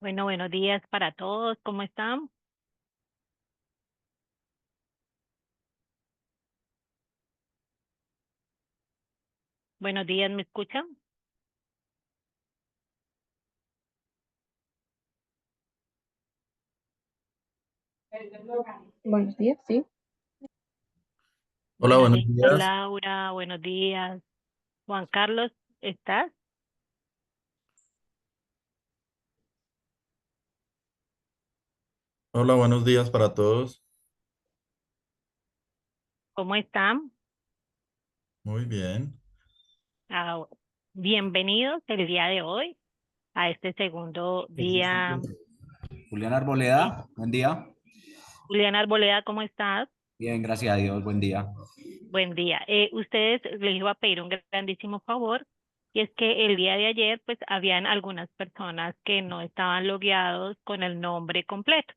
Bueno, buenos días para todos. ¿Cómo están? Buenos días, ¿me escuchan? Buenos días, sí. Hola, Buenos buenos días, días. Laura. Buenos días. Juan Carlos, ¿estás? Hola, buenos días para todos. ¿Cómo están? Muy bien. Ah, bienvenidos el día de hoy a este segundo día. Julián eh, Arboleda, buen día. Julián Arboleda, ¿cómo estás? Bien, gracias a Dios, buen día. Buen día. Ustedes les iba a pedir un grandísimo favor, y es que el día de ayer, pues, habían algunas personas que no estaban logueados con el nombre completo.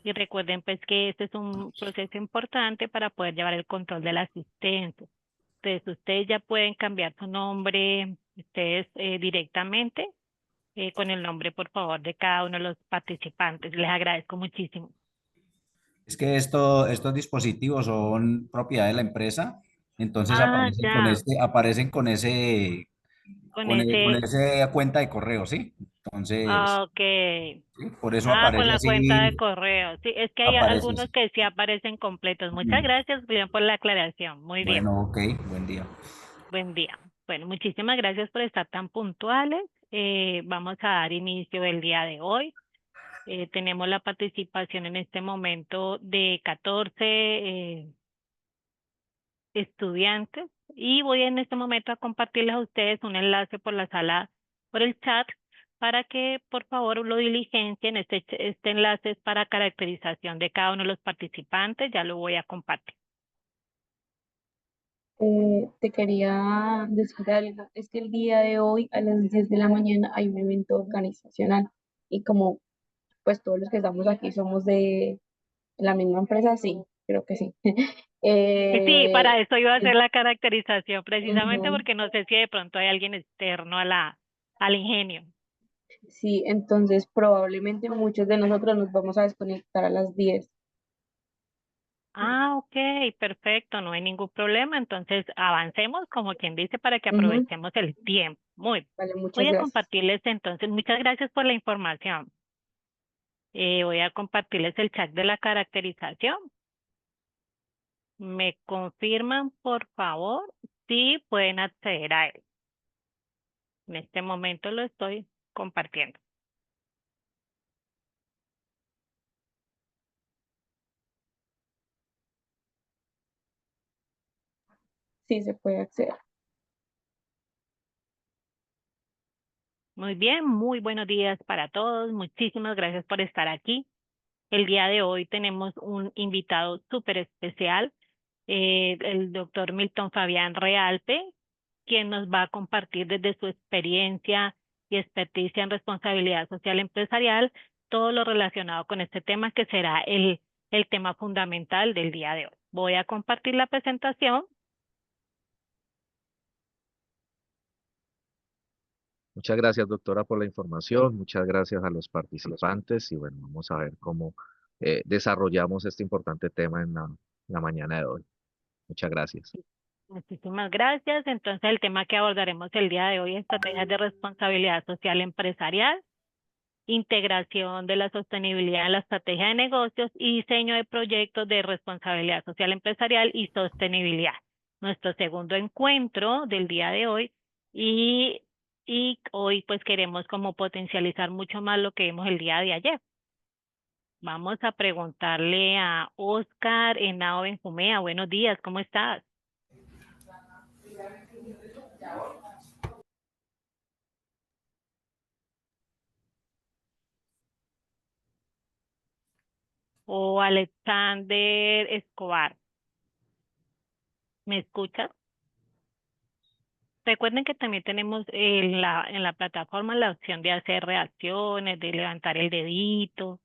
Y recuerden pues que este es un proceso importante para poder llevar el control de la asistencia. Entonces ustedes ya pueden cambiar su nombre, ustedes directamente, con el nombre por favor de cada uno de los participantes. Les agradezco muchísimo. Es que estos dispositivos son propiedad de la empresa, entonces Ah, ya, aparecen con ese, con con ese, esa cuenta de correo, ¿sí? Entonces, ok. sí, por eso Ah, con aparece la cuenta de así, correo. Sí, es que hay aparece algunos así. que sí aparecen completos. Muchas Mm. gracias, Julián, por la aclaración. Muy bien. Bueno, ok, buen día. Buen día. Bueno, muchísimas gracias por estar tan puntuales. Vamos a dar inicio el día de hoy. Tenemos la participación en este momento de 14 estudiantes, y voy en este momento a compartirles a ustedes un enlace por la sala, por el chat, para que por favor lo diligencien. Este enlace es para caracterización de cada uno de los participantes. Ya lo voy a compartir. Te quería decir algo. Es que el día de hoy a las 10 de la mañana hay un evento organizacional y como pues todos los que estamos aquí somos de la misma empresa, sí, creo que sí. Sí, para Eh, eso iba a hacer es- la caracterización, precisamente ujú. porque no sé si de pronto hay alguien externo a al ingenio. Sí, entonces probablemente muchos de nosotros nos vamos a desconectar a las 10. Ah, ok, perfecto, no hay ningún problema. Entonces avancemos, como quien dice, para que Ujú. aprovechemos el tiempo. Muy bien. Vale, muchas Voy a gracias. compartirles entonces, muchas gracias por la información. Voy a compartirles el chat de la caracterización. ¿Me confirman, por favor, si pueden acceder a él? En este momento lo estoy compartiendo. Sí, se puede acceder. Muy bien, muy buenos días para todos. Muchísimas gracias por estar aquí. El día de hoy tenemos un invitado súper especial, el doctor Milton Fabián Realpe, quien nos va a compartir desde su experiencia y experticia en responsabilidad social empresarial todo lo relacionado con este tema, que será el tema fundamental del día de hoy. Voy a compartir la presentación. Muchas gracias, doctora, por la información. Muchas gracias a los participantes y bueno, vamos a ver cómo desarrollamos este importante tema en la mañana de hoy. Muchas gracias. Muchísimas gracias. Entonces, el tema que abordaremos el día de hoy es estrategias de responsabilidad social empresarial, integración de la sostenibilidad en la estrategia de negocios y diseño de proyectos de responsabilidad social empresarial y sostenibilidad. Nuestro segundo encuentro del día de hoy, y, y hoy pues queremos como potencializar mucho más lo que vimos el día de ayer. Vamos a preguntarle a Oscar Henao Benjumea. Buenos días, ¿cómo estás? O Alexander Escobar, ¿me escuchas? Recuerden que también tenemos en la plataforma la opción de hacer reacciones, de levantar el dedito,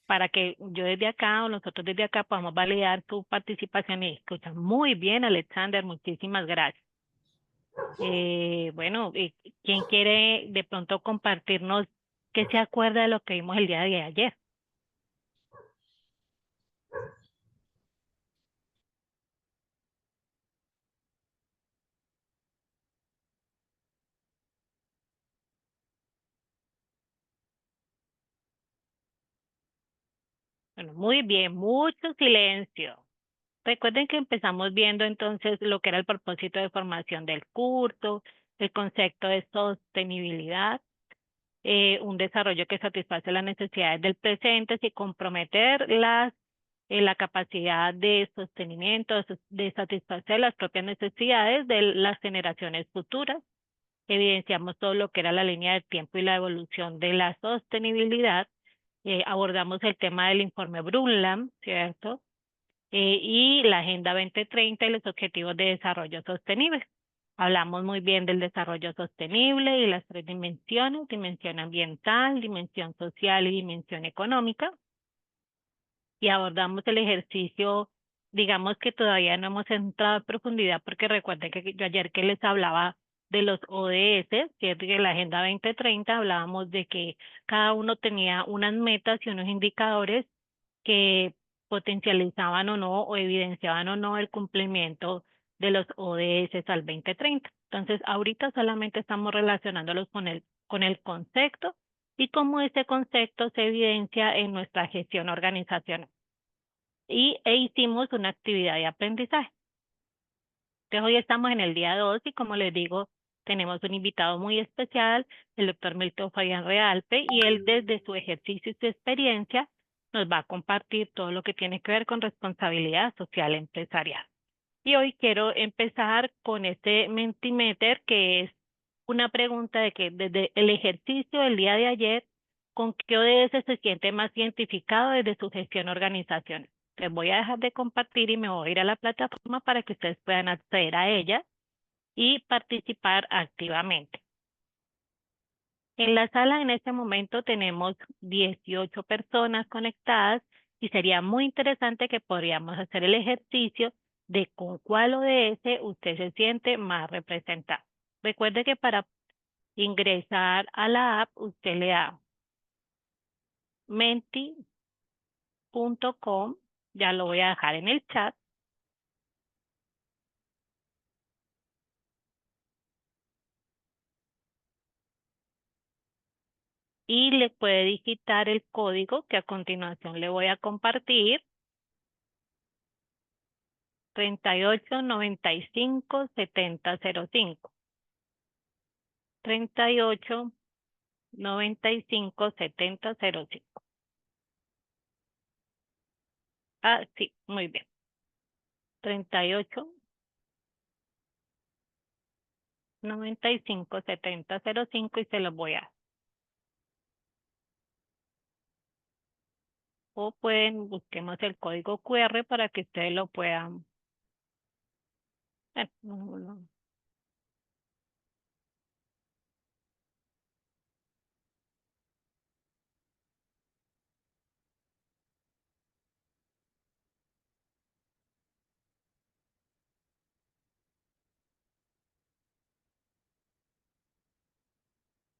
para que yo desde acá o nosotros desde acá podamos validar tu participación y escucha. Muy bien, Alexander, muchísimas gracias. Bueno, ¿quién quiere de pronto compartirnos? ¿Qué se acuerda de lo que vimos el día de ayer? Bueno, muy bien, mucho silencio. Recuerden que empezamos viendo entonces lo que era el propósito de formación del curso, el concepto de sostenibilidad, un desarrollo que satisface las necesidades del presente sin comprometer la capacidad de sostenimiento, de satisfacer las propias necesidades de las generaciones futuras. Evidenciamos todo lo que era la línea del tiempo y la evolución de la sostenibilidad. Abordamos el tema del informe Brundtland, ¿cierto? Y la Agenda 2030 y los Objetivos de Desarrollo Sostenible. Hablamos muy bien del desarrollo sostenible y las tres dimensiones: dimensión ambiental, dimensión social y dimensión económica. Y abordamos el ejercicio, digamos que todavía no hemos entrado en profundidad, porque recuerden que yo ayer que les hablaba de los ODS, ¿cierto? Que en la Agenda 2030 hablábamos de que cada uno tenía unas metas y unos indicadores que potencializaban o no, o evidenciaban o no el cumplimiento de los ODS al 2030. Entonces, ahorita solamente estamos relacionándolos con el concepto y cómo ese concepto se evidencia en nuestra gestión organizacional. E hicimos una actividad de aprendizaje. Entonces, hoy estamos en el día 2 y, como les digo, tenemos un invitado muy especial, el doctor Milton Fabián Realpe, y él desde su ejercicio y su experiencia nos va a compartir todo lo que tiene que ver con responsabilidad social empresarial. Y hoy quiero empezar con este Mentimeter, que es una pregunta de que desde el ejercicio del día de ayer, ¿con qué ODS se siente más identificado desde su gestión organizacional? Les voy a dejar de compartir y me voy a ir a la plataforma para que ustedes puedan acceder a ella y participar activamente. En la sala en este momento tenemos 18 personas conectadas y sería muy interesante que podríamos hacer el ejercicio de con cuál ODS usted se siente más representado. Recuerde que para ingresar a la app usted le da menti.com, ya lo voy a dejar en el chat, y le puede digitar el código que a continuación le voy a compartir: 3895-7005. 3895-7005. Ah, sí, muy bien. 3895-7005 y se los voy a... O pueden, busquemos el código QR para que ustedes lo puedan...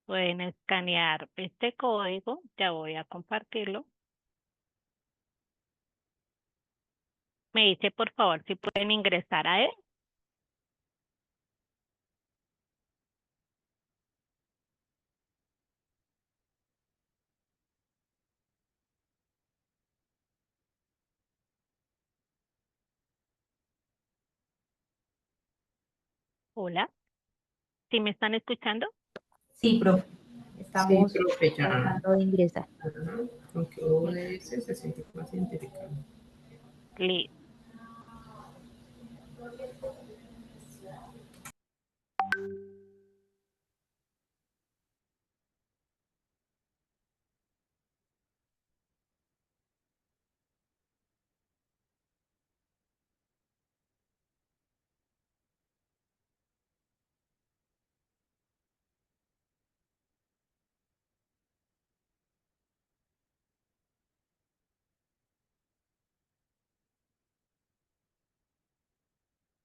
Pueden escanear este código, ya voy a compartirlo. Me dice por favor si pueden ingresar a él. Hola, ¿sí me están escuchando? Sí, profe. Estamos profe, ya. tratando de ingresar. Ajá. Con que ODS se siente más identificado. Listo.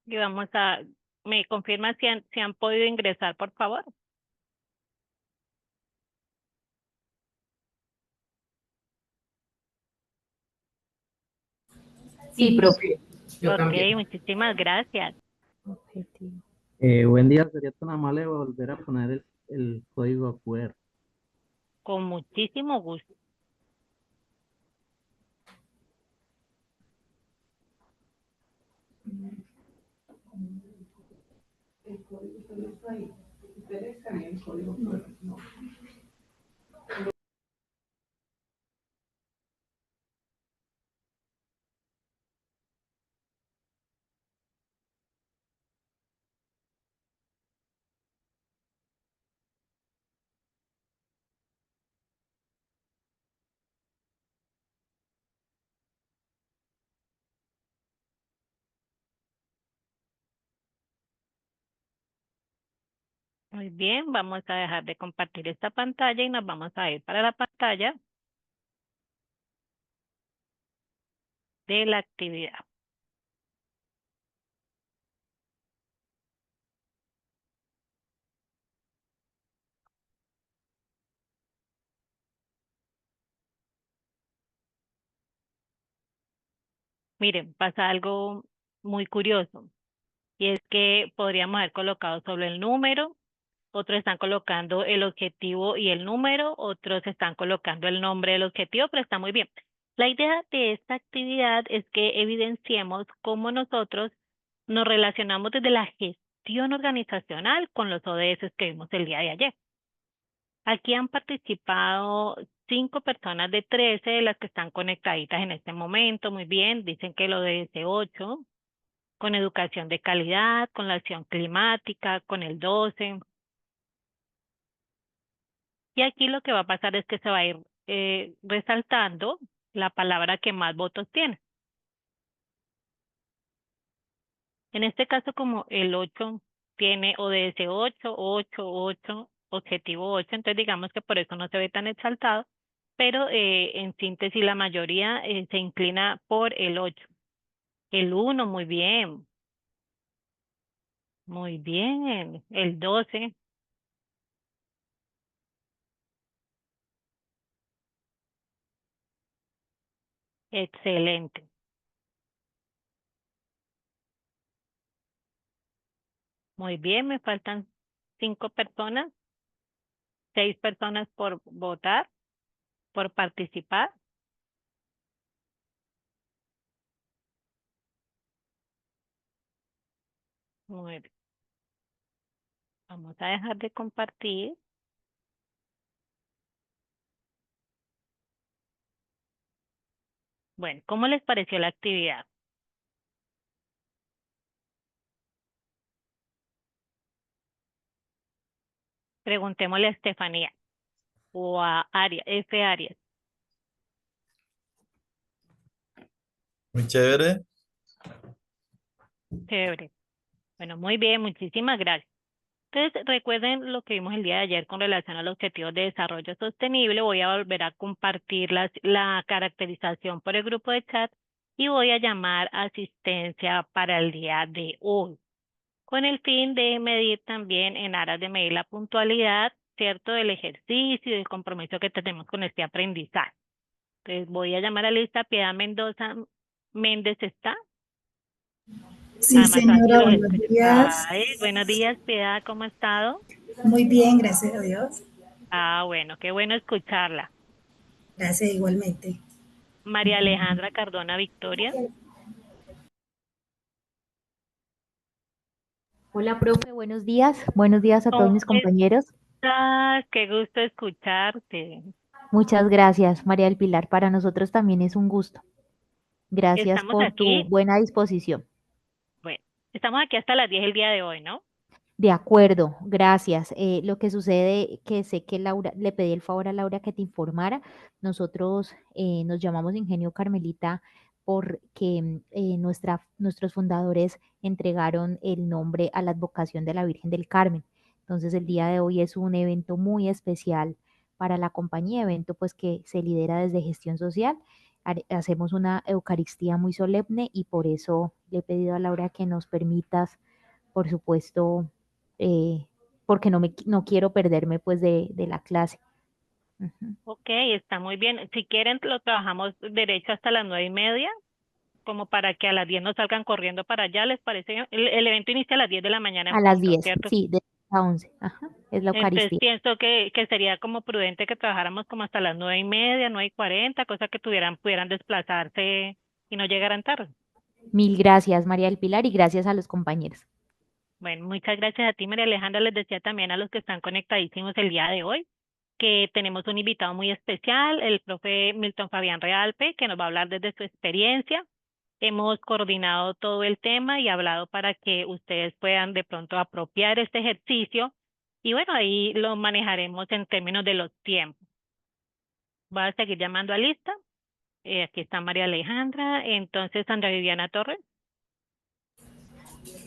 Y vamos a... ¿Me confirma si han podido ingresar, por favor? Sí, profe. Yo Ok, también. muchísimas gracias. Objetivo. Buen día, sería tan amable de volver a poner el código QR. Con muchísimo gusto. Muy bien, vamos a dejar de compartir esta pantalla y nos vamos a ir para la pantalla de la actividad. Miren, pasa algo muy curioso y es que podríamos haber colocado solo el número, otros están colocando el objetivo y el número, otros están colocando el nombre del objetivo, pero está muy bien. La idea de esta actividad es que evidenciemos cómo nosotros nos relacionamos desde la gestión organizacional con los ODS que vimos el día de ayer. Aquí han participado 5 personas de 13 de las que están conectaditas en este momento. Muy bien, dicen que lo de ese 8, con educación de calidad, con la acción climática, con el 12. Y aquí lo que va a pasar es que se va a ir resaltando la palabra que más votos tiene. En este caso, como el 8 tiene ODS 8, 8, 8, objetivo 8, entonces digamos que por eso no se ve tan exaltado, pero en síntesis la mayoría se inclina por el 8. El 1, muy bien, el 12, excelente. Muy bien, me faltan 5 personas, 6 personas por votar, por participar. Muy bien. Vamos a dejar de compartir. Bueno, ¿cómo les pareció la actividad? Preguntémosle a Estefanía o a Arias, F. Arias. Muy chévere. Chévere. Bueno, muy bien, muchísimas gracias. Entonces, recuerden lo que vimos el día de ayer con relación a los objetivos de desarrollo sostenible. Voy a volver a compartir la caracterización por el grupo de chat y voy a llamar a asistencia para el día de hoy, con el fin de medir también en aras de medir la puntualidad, ¿cierto?, del ejercicio y del compromiso que tenemos con este aprendizaje. Entonces, voy a llamar a lista. Piedad Mendoza Méndez está. Sí, Además, así señora, los buenos escucho. días. Ay, buenos días, Piedad, ¿cómo ha estado? Muy bien, gracias a Dios. Ah, bueno, qué bueno escucharla. Gracias igualmente. María Alejandra Cardona Victoria. Hola, profe, buenos días. Buenos días a todos ¿Cómo mis compañeros. estás? Qué gusto escucharte. Muchas gracias, María del Pilar. Para nosotros también es un gusto. Gracias Estamos por tu aquí, buena disposición. bueno, estamos aquí hasta las 10 el día de hoy, ¿no? De acuerdo, gracias. Lo que sucede, que sé que Laura, le pedí el favor a Laura que te informara. Nosotros nos llamamos Ingenio Carmelita porque nuestros fundadores entregaron el nombre a la advocación de la Virgen del Carmen. Entonces, el día de hoy es un evento muy especial para la compañía, evento pues que se lidera desde gestión social. Hacemos una Eucaristía muy solemne y por eso le he pedido a Laura que nos permitas, por supuesto, eh, porque no quiero perderme pues de la clase. Ujú. Ok, está muy bien. Si quieren, lo trabajamos derecho hasta las 9:30. como para que a las 10 no salgan corriendo para allá, ¿les parece? El evento inicia a las 10 de la mañana en A las punto, 10, ¿cierto? sí, de 10 a 11. Ajá, es la Entonces Eucaristía. pienso que sería como prudente que trabajáramos como hasta las 9:30, 9:40, cosa que pudieran desplazarse y no llegaran tarde. Mil gracias, María del Pilar, y gracias a los compañeros. Bueno, muchas gracias a ti, María Alejandra. Les decía también a los que están conectadísimos el día de hoy que tenemos un invitado muy especial, el profe Milton Fabián Realpe, que nos va a hablar desde su experiencia. Hemos coordinado todo el tema y hablado para que ustedes puedan de pronto apropiar este ejercicio y bueno, ahí lo manejaremos en términos de los tiempos. Voy a seguir llamando a lista. Aquí está María Alejandra. Entonces, Sandra Viviana Torres.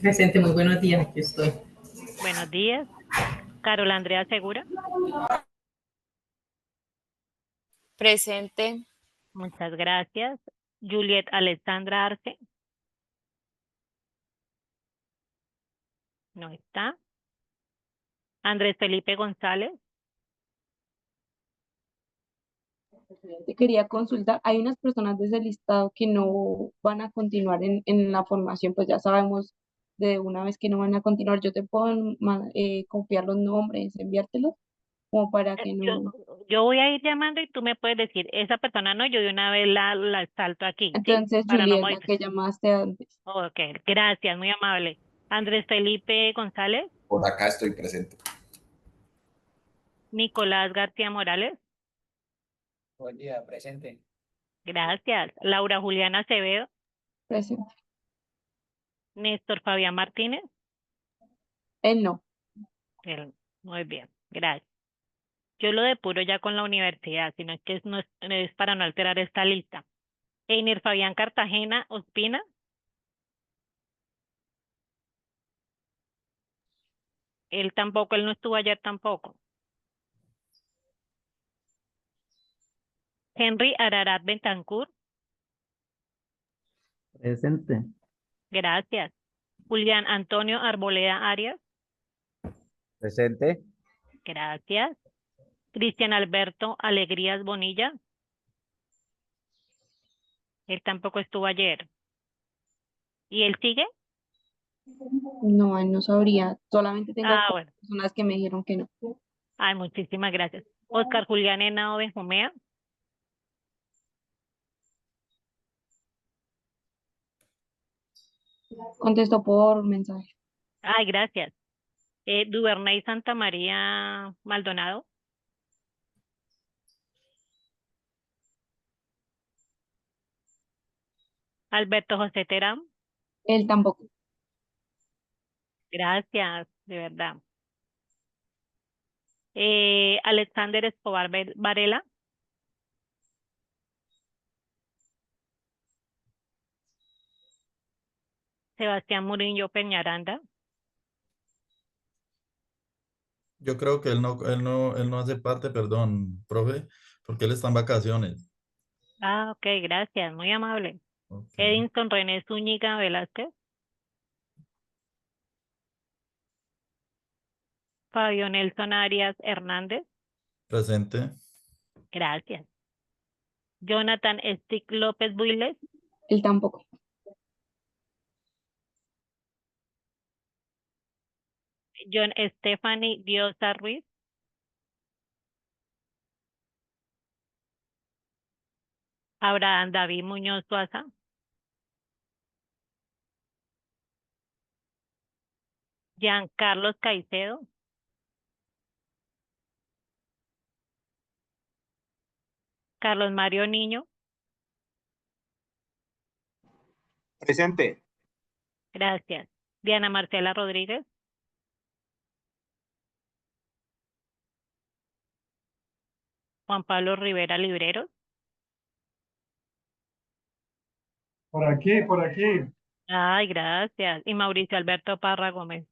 Presente, muy buenos días, aquí estoy. Buenos días. Carol Andrea Segura. Presente. Muchas gracias. Juliet Alexandra Arce. No está. Andrés Felipe González. Te quería consultar, hay unas personas de ese listado que no van a continuar en la formación, pues ya sabemos de una vez que no van a continuar. Yo te puedo copiar los nombres, enviártelos, como para que no. Yo voy a ir llamando y tú me puedes decir, esa persona no, yo de una vez la salto aquí, ¿sí? Entonces, Para no Juliet, la modificar. que llamaste antes. Ok, gracias, muy amable. Andrés Felipe González. Por acá estoy presente. Nicolás García Morales. Buen día, presente. Gracias. Laura Juliana Acevedo. Presente. Néstor Fabián Martínez. Él no. Él, muy bien, gracias. Yo lo depuro ya con la universidad, sino que no es para no alterar esta lista. Einer Fabián Cartagena Ospina. Él tampoco, él no estuvo ayer tampoco. Henry Ararat Bentancur. Presente. Gracias. Julián Antonio Arboleda Arias. Presente. Gracias. Cristian Alberto Alegrías Bonilla. Él tampoco estuvo ayer. ¿Y él sigue? No, él no sabría. Solamente tengo Bueno. personas que me dijeron que no. Ay, muchísimas gracias. Oscar Julián Henao Benjumea. Contestó por mensaje. Ay, gracias. Duvernay Santa María Maldonado. Alberto José Terán. Él tampoco. Gracias, de verdad. Alexander Escobar Varela. Sebastián Murillo Peñaranda. Yo creo que él no hace parte, perdón, profe, porque él está en vacaciones. Ok, gracias, muy amable. Okay. Edinson René Zúñiga Velázquez. Fabio Nelson Arias Hernández. Presente. Gracias. Jonathan Stick López Builes. Él tampoco. John Stephanie Diosa Ruiz. Abraham David Muñoz Suaza. Giancarlos Caicedo. Carlos Mario Niño. Presente. Gracias. Diana Marcela Rodríguez. Juan Pablo Rivera Libreros. Por aquí, por aquí. Ay, gracias. Y Mauricio Alberto Parra Gómez.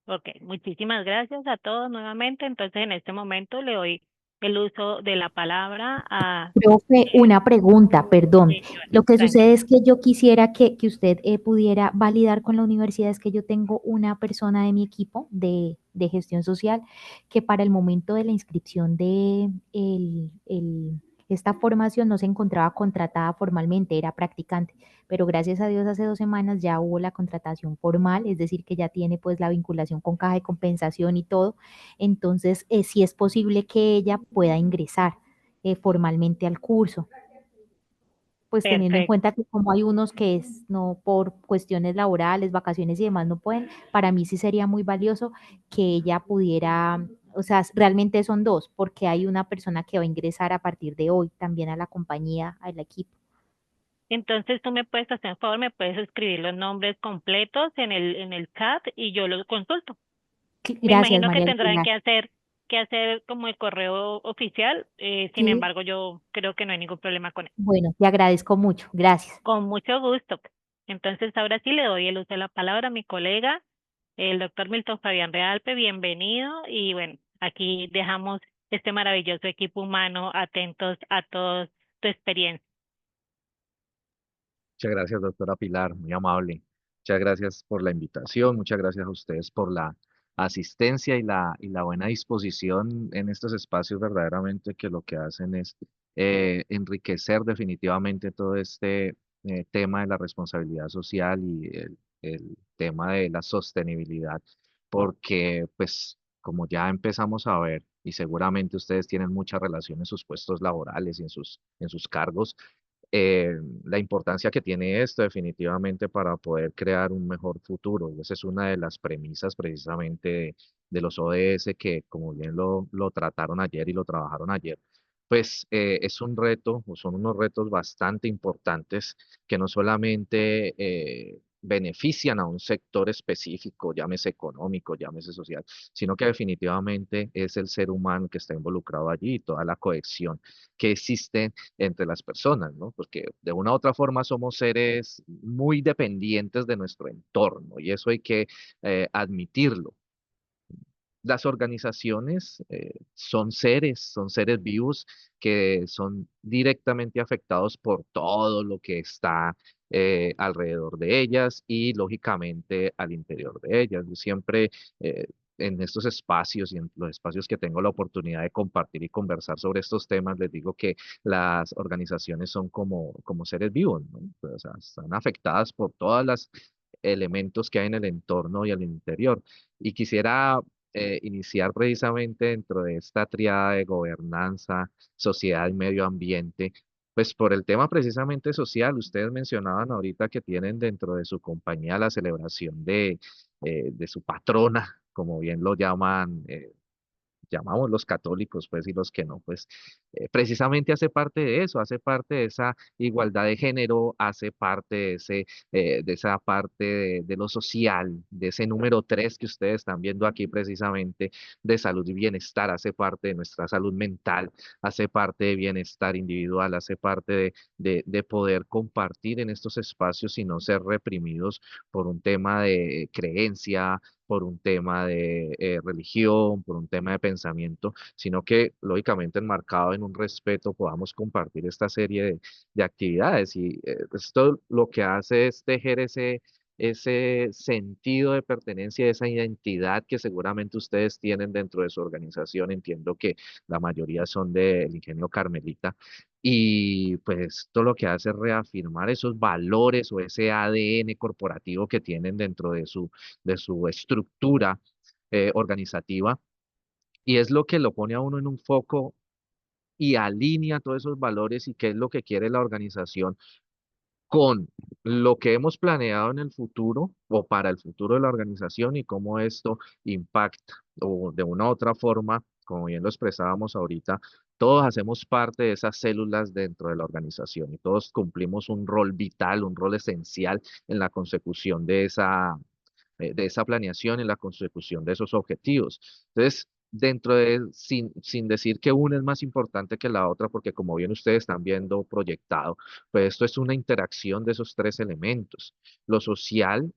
Ok, muchísimas gracias a todos nuevamente. Entonces, en este momento le doy el uso de la palabra a... Profe, una pregunta, perdón. Lo que tranquilo. sucede es que yo quisiera que usted pudiera validar con la universidad, es que yo tengo una persona de mi equipo de gestión social que para el momento de la inscripción de el Esta formación no se encontraba contratada formalmente, era practicante, pero gracias a Dios hace 2 semanas ya hubo la contratación formal, es decir, que ya tiene pues la vinculación con caja de compensación y todo. Entonces, sí es posible que ella pueda ingresar formalmente al curso, pues teniendo en Perfecto. cuenta que como hay unos que no por cuestiones laborales, vacaciones y demás no pueden, para mí sí sería muy valioso que ella pudiera, o sea, realmente son dos, porque hay una persona que va a ingresar a partir de hoy también a la compañía, al equipo. Entonces tú me puedes hacer un favor, me puedes escribir los nombres completos en el chat y yo los consulto. Me Gracias, imagino que María tendrán Elena. que hacer como el correo oficial, sin Sí, embargo yo creo que no hay ningún problema con eso. bueno, te agradezco mucho, gracias. Con mucho gusto. Entonces ahora sí le doy el uso de la palabra a mi colega, el doctor Milton Fabián Realpe, bienvenido y bueno, aquí dejamos este maravilloso equipo humano atentos a toda tu experiencia. Muchas gracias, doctora Pilar, muy amable. Muchas gracias por la invitación, muchas gracias a ustedes por la asistencia y la buena disposición en estos espacios verdaderamente que lo que hacen es enriquecer definitivamente todo este tema de la responsabilidad social y el tema de la sostenibilidad, porque pues como ya empezamos a ver y seguramente ustedes tienen mucha relación en sus puestos laborales y en sus cargos, eh, la importancia que tiene esto definitivamente para poder crear un mejor futuro. Y esa es una de las premisas precisamente de los ODS que, como bien lo trataron ayer y lo trabajaron ayer, pues es un reto, o son unos retos bastante importantes que no solamente benefician a un sector específico, llámese económico, llámese social, sino que definitivamente es el ser humano que está involucrado allí y toda la cohesión que existe entre las personas, ¿no? Porque de una u otra forma somos seres muy dependientes de nuestro entorno y eso hay que admitirlo. Las organizaciones son seres vivos que son directamente afectados por todo lo que está alrededor de ellas y lógicamente al interior de ellas. Yo siempre en estos espacios y en los espacios que tengo la oportunidad de compartir y conversar sobre estos temas, les digo que las organizaciones son como seres vivos, ¿no? Pues, o sea, están afectadas por todos los elementos que hay en el entorno y al interior. Y quisiera iniciar precisamente dentro de esta triada de gobernanza, sociedad y medio ambiente, pues por el tema precisamente social. Ustedes mencionaban ahorita que tienen dentro de su compañía la celebración de su patrona, como bien lo llaman. Llamamos los católicos, pues, y los que no, pues, precisamente hace parte de eso, hace parte de esa igualdad de género, hace parte de esa parte de lo social, de ese número 3 que ustedes están viendo aquí precisamente, de salud y bienestar, hace parte de nuestra salud mental, hace parte de bienestar individual, hace parte de poder compartir en estos espacios y no ser reprimidos por un tema de creencia, por un tema de religión, por un tema de pensamiento, sino que lógicamente enmarcado en un respeto podamos compartir esta serie de actividades. Y esto lo que hace es tejer ese sentido de pertenencia, esa identidad que seguramente ustedes tienen dentro de su organización. Entiendo que la mayoría son del Ingenio Carmelita. Y pues esto lo que hace es reafirmar esos valores o ese ADN corporativo que tienen dentro de su estructura organizativa, y es lo que lo pone a uno en un foco y alinea todos esos valores y qué es lo que quiere la organización con lo que hemos planeado en el futuro o para el futuro de la organización y cómo esto impacta o de una u otra forma, como bien lo expresábamos ahorita, todos hacemos parte de esas células dentro de la organización y todos cumplimos un rol vital, un rol esencial en la consecución de esa planeación y la consecución de esos objetivos. Entonces, sin decir que una es más importante que la otra, porque como bien ustedes están viendo proyectado, pues esto es una interacción de esos tres elementos. Lo social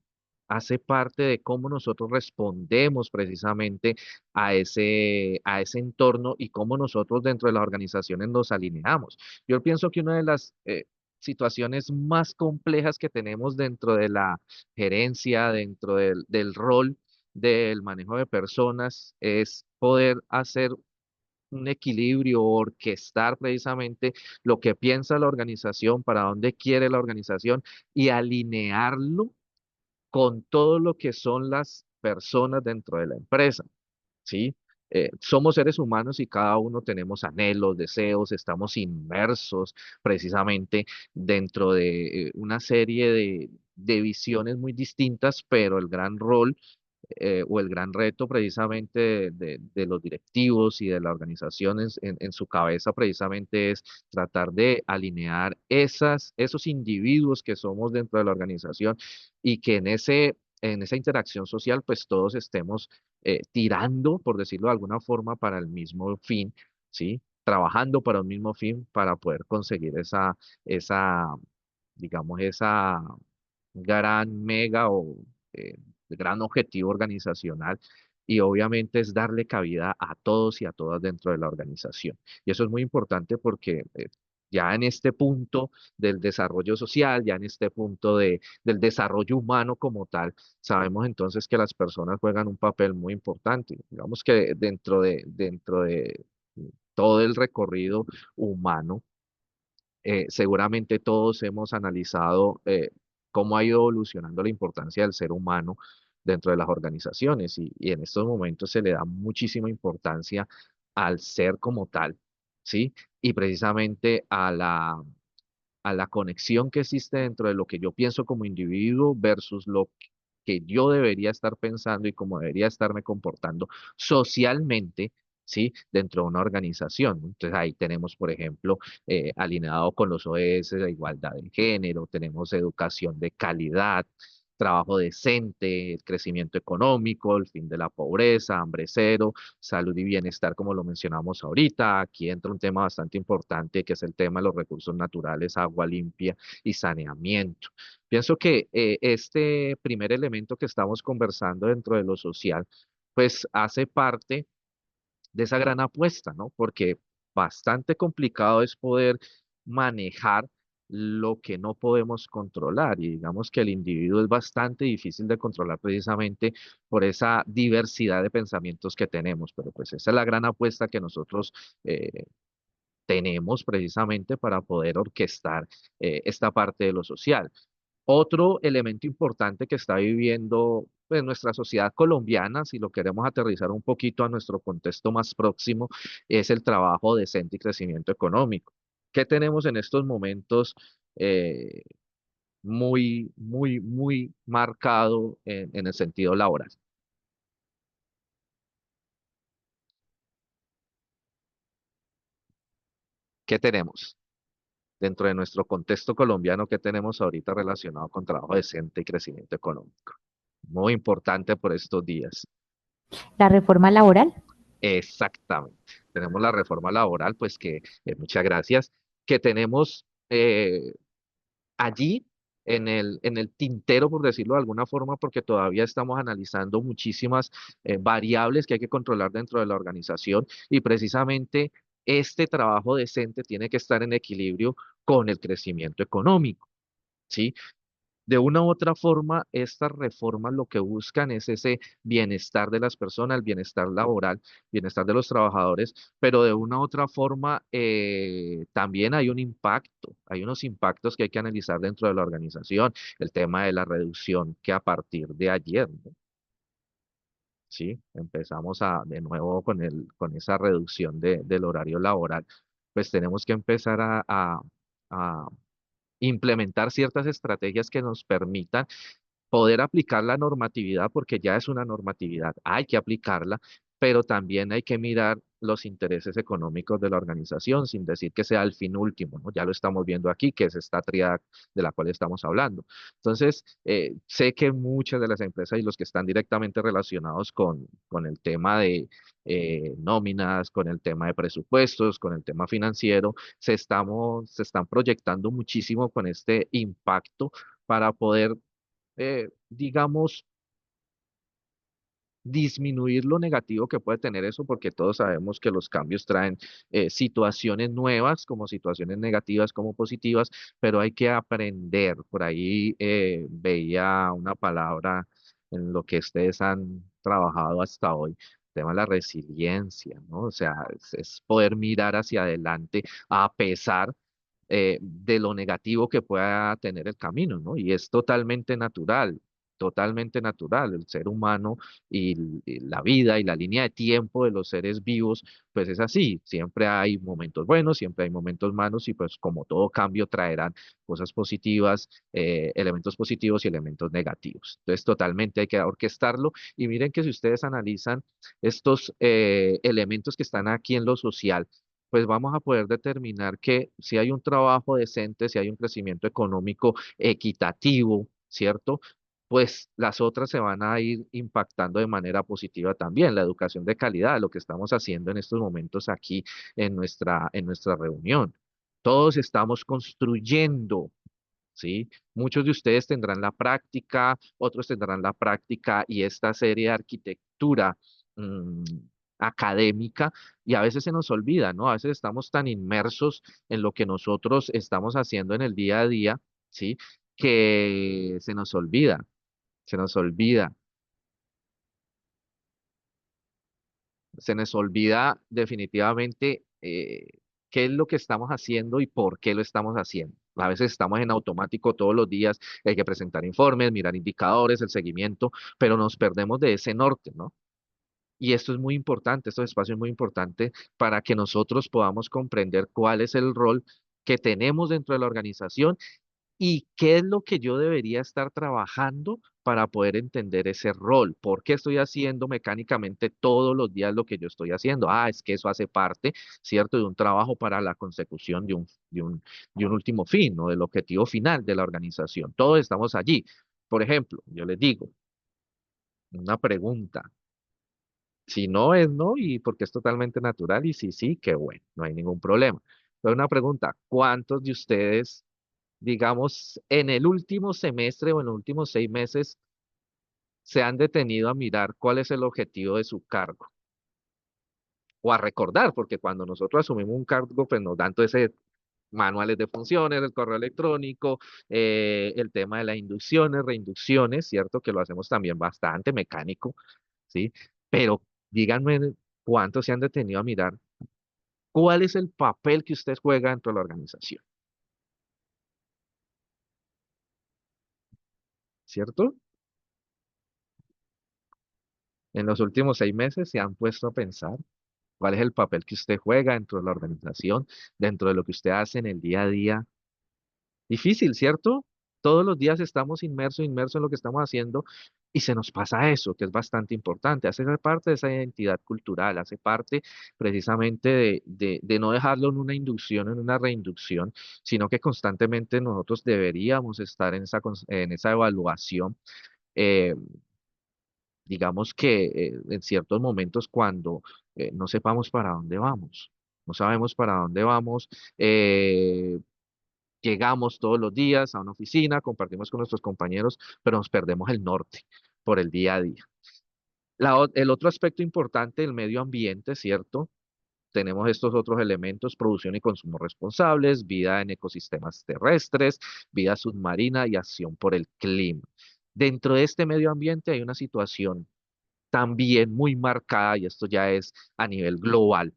hace parte de cómo nosotros respondemos precisamente a ese entorno y cómo nosotros dentro de las organizaciones nos alineamos. Yo pienso que una de las situaciones más complejas que tenemos dentro de la gerencia, dentro del rol del manejo de personas, es poder hacer un equilibrio, orquestar precisamente lo que piensa la organización, para dónde quiere la organización y alinearlo con todo lo que son las personas dentro de la empresa. ¿Sí? Somos seres humanos y cada uno tenemos anhelos, deseos, estamos inmersos precisamente dentro de una serie de visiones muy distintas, pero el gran rol o el gran reto precisamente de los directivos y de la organización en su cabeza precisamente es tratar de alinear esos individuos que somos dentro de la organización y que en esa interacción social pues todos estemos tirando, por decirlo de alguna forma, para el mismo fin, ¿sí? Trabajando para un mismo fin para poder conseguir esa, digamos, esa gran mega o gran objetivo organizacional y obviamente es darle cabida a todos y a todas dentro de la organización. Y eso es muy importante porque ya en este punto del desarrollo social, ya en este punto del desarrollo humano como tal, sabemos entonces que las personas juegan un papel muy importante. Digamos que dentro de todo el recorrido humano, seguramente todos hemos analizado cómo ha ido evolucionando la importancia del ser humano dentro de las organizaciones y en estos momentos se le da muchísima importancia al ser como tal, ¿sí? Y precisamente a la conexión que existe dentro de lo que yo pienso como individuo versus lo que yo debería estar pensando y cómo debería estarme comportando socialmente, ¿sí? Dentro de una organización, ¿no? Entonces ahí tenemos, por ejemplo, alineado con los OS, la igualdad de género, tenemos educación de calidad, trabajo decente, el crecimiento económico, el fin de la pobreza, hambre cero, salud y bienestar, como lo mencionamos ahorita. Aquí entra un tema bastante importante que es el tema de los recursos naturales, agua limpia y saneamiento. Pienso que este primer elemento que estamos conversando dentro de lo social, pues hace parte de esa gran apuesta, ¿no? Porque bastante complicado es poder manejar lo que no podemos controlar y digamos que el individuo es bastante difícil de controlar precisamente por esa diversidad de pensamientos que tenemos, pero pues esa es la gran apuesta que nosotros tenemos precisamente para poder orquestar esta parte de lo social. Otro elemento importante que está viviendo pues, nuestra sociedad colombiana, si lo queremos aterrizar un poquito a nuestro contexto más próximo, es el trabajo decente y crecimiento económico. ¿Qué tenemos en estos momentos eh, muy marcado en el sentido laboral? ¿Qué tenemos dentro de nuestro contexto colombiano? ¿Qué tenemos ahorita relacionado con trabajo decente y crecimiento económico? Muy importante por estos días. La reforma laboral. Exactamente. Tenemos la reforma laboral, pues que, muchas gracias, que tenemos allí en el tintero, por decirlo de alguna forma, porque todavía estamos analizando muchísimas variables que hay que controlar dentro de la organización y precisamente este trabajo decente tiene que estar en equilibrio con el crecimiento económico. ¿Sí? De una u otra forma, estas reformas lo que buscan es ese bienestar de las personas, el bienestar laboral, bienestar de los trabajadores, pero de una u otra forma también hay un impacto, hay unos impactos que hay que analizar dentro de la organización, el tema de la reducción que a partir de ayer, ¿no? Sí, empezamos de nuevo con esa reducción del horario laboral, pues tenemos que empezar a implementar ciertas estrategias que nos permitan poder aplicar la normatividad, porque ya es una normatividad, hay que aplicarla, pero también hay que mirar los intereses económicos de la organización, sin decir que sea el fin último, ¿no? Ya lo estamos viendo aquí, que es esta tríada de la cual estamos hablando. Entonces, sé que muchas de las empresas y los que están directamente relacionados con el tema de nóminas, con el tema de presupuestos, con el tema financiero, se están proyectando muchísimo con este impacto para poder digamos, disminuir lo negativo que puede tener eso, porque todos sabemos que los cambios traen situaciones nuevas, como situaciones negativas, como positivas, pero hay que aprender. Por ahí veía una palabra en lo que ustedes han trabajado hasta hoy, tema de la resiliencia, ¿no? O sea, es poder mirar hacia adelante a pesar de lo negativo que pueda tener el camino, ¿no? Y es totalmente natural, totalmente natural. El ser humano y la vida y la línea de tiempo de los seres vivos, pues es así. Siempre hay momentos buenos, siempre hay momentos malos y pues como todo cambio traerán cosas positivas, elementos positivos y elementos negativos. Entonces, totalmente hay que orquestarlo. Y miren que si ustedes analizan estos elementos que están aquí en lo social, pues vamos a poder determinar que si hay un trabajo decente, si hay un crecimiento económico equitativo, ¿cierto? Pues las otras se van a ir impactando de manera positiva también. La educación de calidad, lo que estamos haciendo en estos momentos aquí en nuestra reunión. Todos estamos construyendo, ¿sí? Muchos de ustedes tendrán la práctica, otros tendrán la práctica y esta serie de arquitectura mm, académica y a veces se nos olvida, ¿no? A veces estamos tan inmersos en lo que nosotros estamos haciendo en el día a día, ¿sí? Que se nos olvida, se nos olvida definitivamente qué es lo que estamos haciendo y por qué lo estamos haciendo. A veces estamos en automático todos los días, hay que presentar informes, mirar indicadores, el seguimiento, pero nos perdemos de ese norte, ¿no? Y esto es muy importante, estos espacios es muy importante para que nosotros podamos comprender cuál es el rol que tenemos dentro de la organización y qué es lo que yo debería estar trabajando para poder entender ese rol. ¿Por qué estoy haciendo mecánicamente todos los días lo que yo estoy haciendo? Ah, es que eso hace parte, ¿cierto?, de un trabajo para la consecución de un último fin o del objetivo final de la organización. Todos estamos allí. Por ejemplo, yo les digo una pregunta. Si no es no, y porque es totalmente natural, y si sí, qué bueno, no hay ningún problema. Pero una pregunta, ¿cuántos de ustedes, digamos, en el último semestre o en los últimos 6 meses, se han detenido a mirar cuál es el objetivo de su cargo? O a recordar, porque cuando nosotros asumimos un cargo, pues nos dan todo ese manuales de funciones, el correo electrónico, el tema de las inducciones, reinducciones, ¿cierto? Que lo hacemos también bastante mecánico, ¿sí? Pero díganme cuántos se han detenido a mirar cuál es el papel que usted juega dentro de la organización, ¿cierto? En los últimos 6 meses se han puesto a pensar cuál es el papel que usted juega dentro de la organización, dentro de lo que usted hace en el día a día. Difícil, ¿cierto? Todos los días estamos inmersos en lo que estamos haciendo y se nos pasa eso, que es bastante importante. Hace parte de esa identidad cultural, hace parte precisamente de no dejarlo en una inducción, en una reinducción, sino que constantemente nosotros deberíamos estar en esa evaluación. eh, digamos que en ciertos momentos cuando no sepamos para dónde vamos, no sabemos para dónde vamos, llegamos todos los días a una oficina, compartimos con nuestros compañeros, pero nos perdemos el norte por el día a día. El otro aspecto importante del medio ambiente, ¿cierto? Tenemos estos otros elementos: producción y consumo responsables, vida en ecosistemas terrestres, vida submarina y acción por el clima. Dentro de este medio ambiente hay una situación también muy marcada, y esto ya es a nivel global,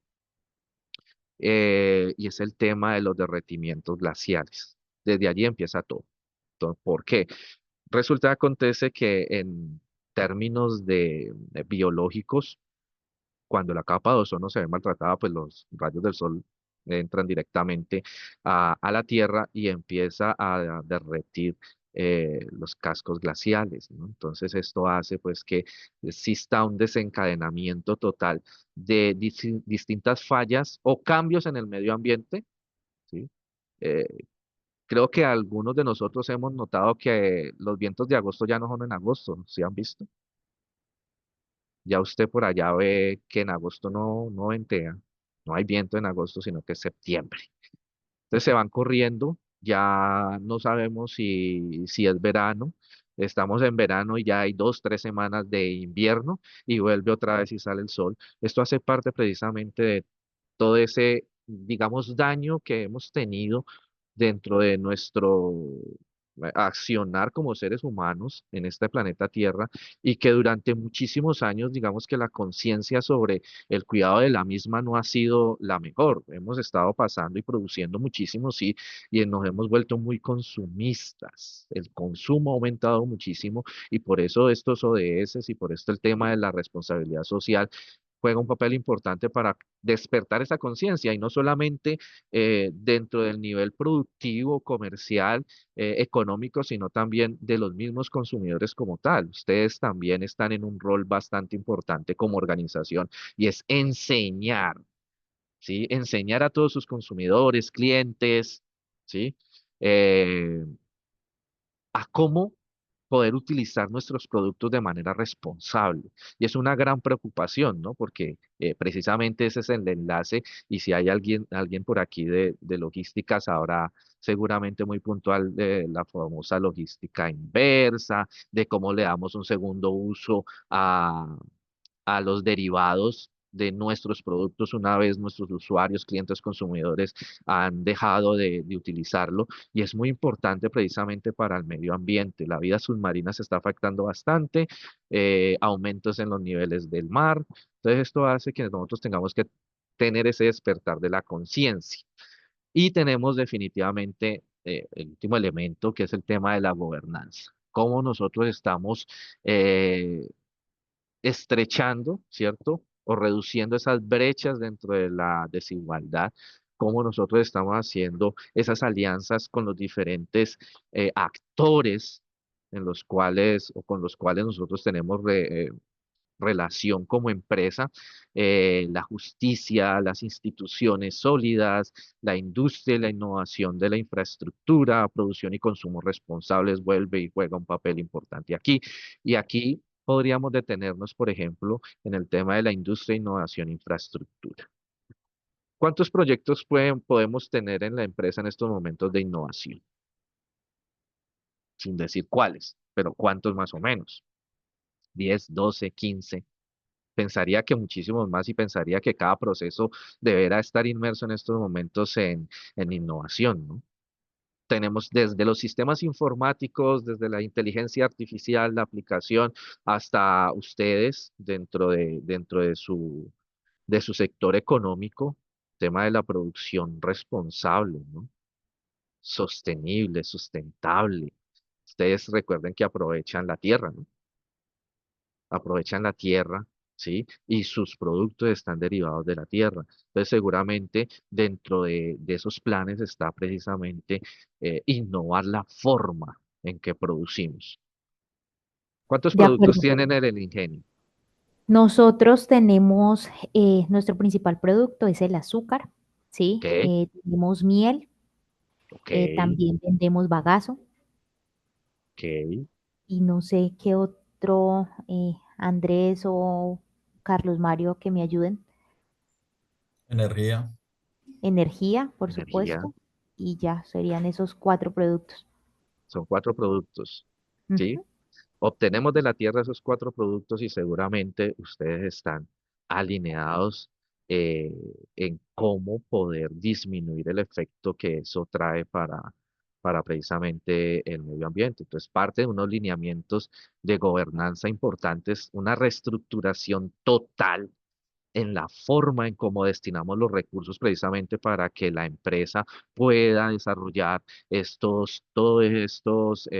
y es el tema de los derretimientos glaciares. Desde allí empieza todo. Entonces, ¿por qué? Resulta, acontece que en términos de biológicos, cuando la capa de ozono se ve maltratada, pues los rayos del sol entran directamente a la Tierra y empieza a derretir los cascos glaciales, ¿no? Entonces esto hace pues que exista un desencadenamiento total de distintas fallas o cambios en el medio ambiente, ¿sí? Eh, Creo que algunos de nosotros hemos notado que los vientos de agosto ya no son en agosto, ¿sí han visto? Ya usted por allá ve que en agosto no ventea, no hay viento en agosto, sino que es septiembre. Entonces se van corriendo, ya no sabemos si es verano, estamos en verano y ya hay 2, 3 semanas de invierno y vuelve otra vez y sale el sol. Esto hace parte precisamente de todo ese, digamos, daño que hemos tenido dentro de accionar como seres humanos en este planeta Tierra y que durante muchísimos años, digamos que la conciencia sobre el cuidado de la misma no ha sido la mejor. Hemos estado pasando y produciendo muchísimo, sí, y nos hemos vuelto muy consumistas. El consumo ha aumentado muchísimo y por eso estos ODS y por esto el tema de la responsabilidad social juega un papel importante para despertar esa conciencia y no solamente dentro del nivel productivo, comercial, económico, sino también de los mismos consumidores como tal. Ustedes también están en un rol bastante importante como organización y es enseñar, ¿sí? Enseñar a todos sus consumidores, clientes, ¿sí? Eh, a cómo poder utilizar nuestros productos de manera responsable. Y es una gran preocupación, ¿no? Porque precisamente ese es el enlace y si hay alguien por aquí de logística sabrá seguramente muy puntual de la famosa logística inversa, de cómo le damos un segundo uso a los derivados de nuestros productos una vez nuestros usuarios, clientes, consumidores han dejado de utilizarlo y es muy importante precisamente para el medio ambiente. La vida submarina se está afectando bastante, aumentos en los niveles del mar. Entonces esto hace que nosotros tengamos que tener ese despertar de la conciencia. Y tenemos definitivamente el último elemento que es el tema de la gobernanza. Cómo nosotros estamos estrechando, ¿cierto? O reduciendo esas brechas dentro de la desigualdad, cómo nosotros estamos haciendo esas alianzas con los diferentes actores en los cuales o con los cuales nosotros tenemos relación como empresa, la justicia, las instituciones sólidas, la industria y la innovación de la infraestructura, producción y consumo responsables vuelve y juega un papel importante aquí. Y aquí podríamos detenernos, por ejemplo, en el tema de la industria, innovación e infraestructura. ¿Cuántos proyectos podemos tener en la empresa en estos momentos de innovación? Sin decir cuáles, pero cuántos más o menos. 10, 12, 15. Pensaría que muchísimos más y pensaría que cada proceso deberá estar inmerso en estos momentos en innovación, ¿no? Tenemos desde los sistemas informáticos, desde la inteligencia artificial, la aplicación, hasta ustedes de su sector económico, tema de la producción responsable, ¿no? Sostenible, sustentable. Ustedes recuerden que aprovechan la tierra, ¿no? Aprovechan la tierra, ¿sí? Y sus productos están derivados de la tierra. Entonces, seguramente dentro de esos planes está precisamente innovar la forma en que producimos. ¿Cuántos De productos acuerdo. tienen en el ingenio? Nosotros tenemos, nuestro principal producto es el azúcar, ¿sí? Ok, Tenemos miel, ok, también vendemos bagazo ok. y no sé qué otro, Andrés o Carlos Mario que me ayuden. Energía. Energía, por Energía. supuesto, y ya serían esos 4 productos. Son 4 productos, ¿sí? Ujú. Obtenemos de la tierra esos 4 productos y seguramente ustedes están alineados eh, en cómo poder disminuir el efecto que eso trae para precisamente el medio ambiente. Entonces, parte de unos lineamientos de gobernanza importantes, una reestructuración total en la forma en cómo destinamos los recursos precisamente para que la empresa pueda desarrollar todos estos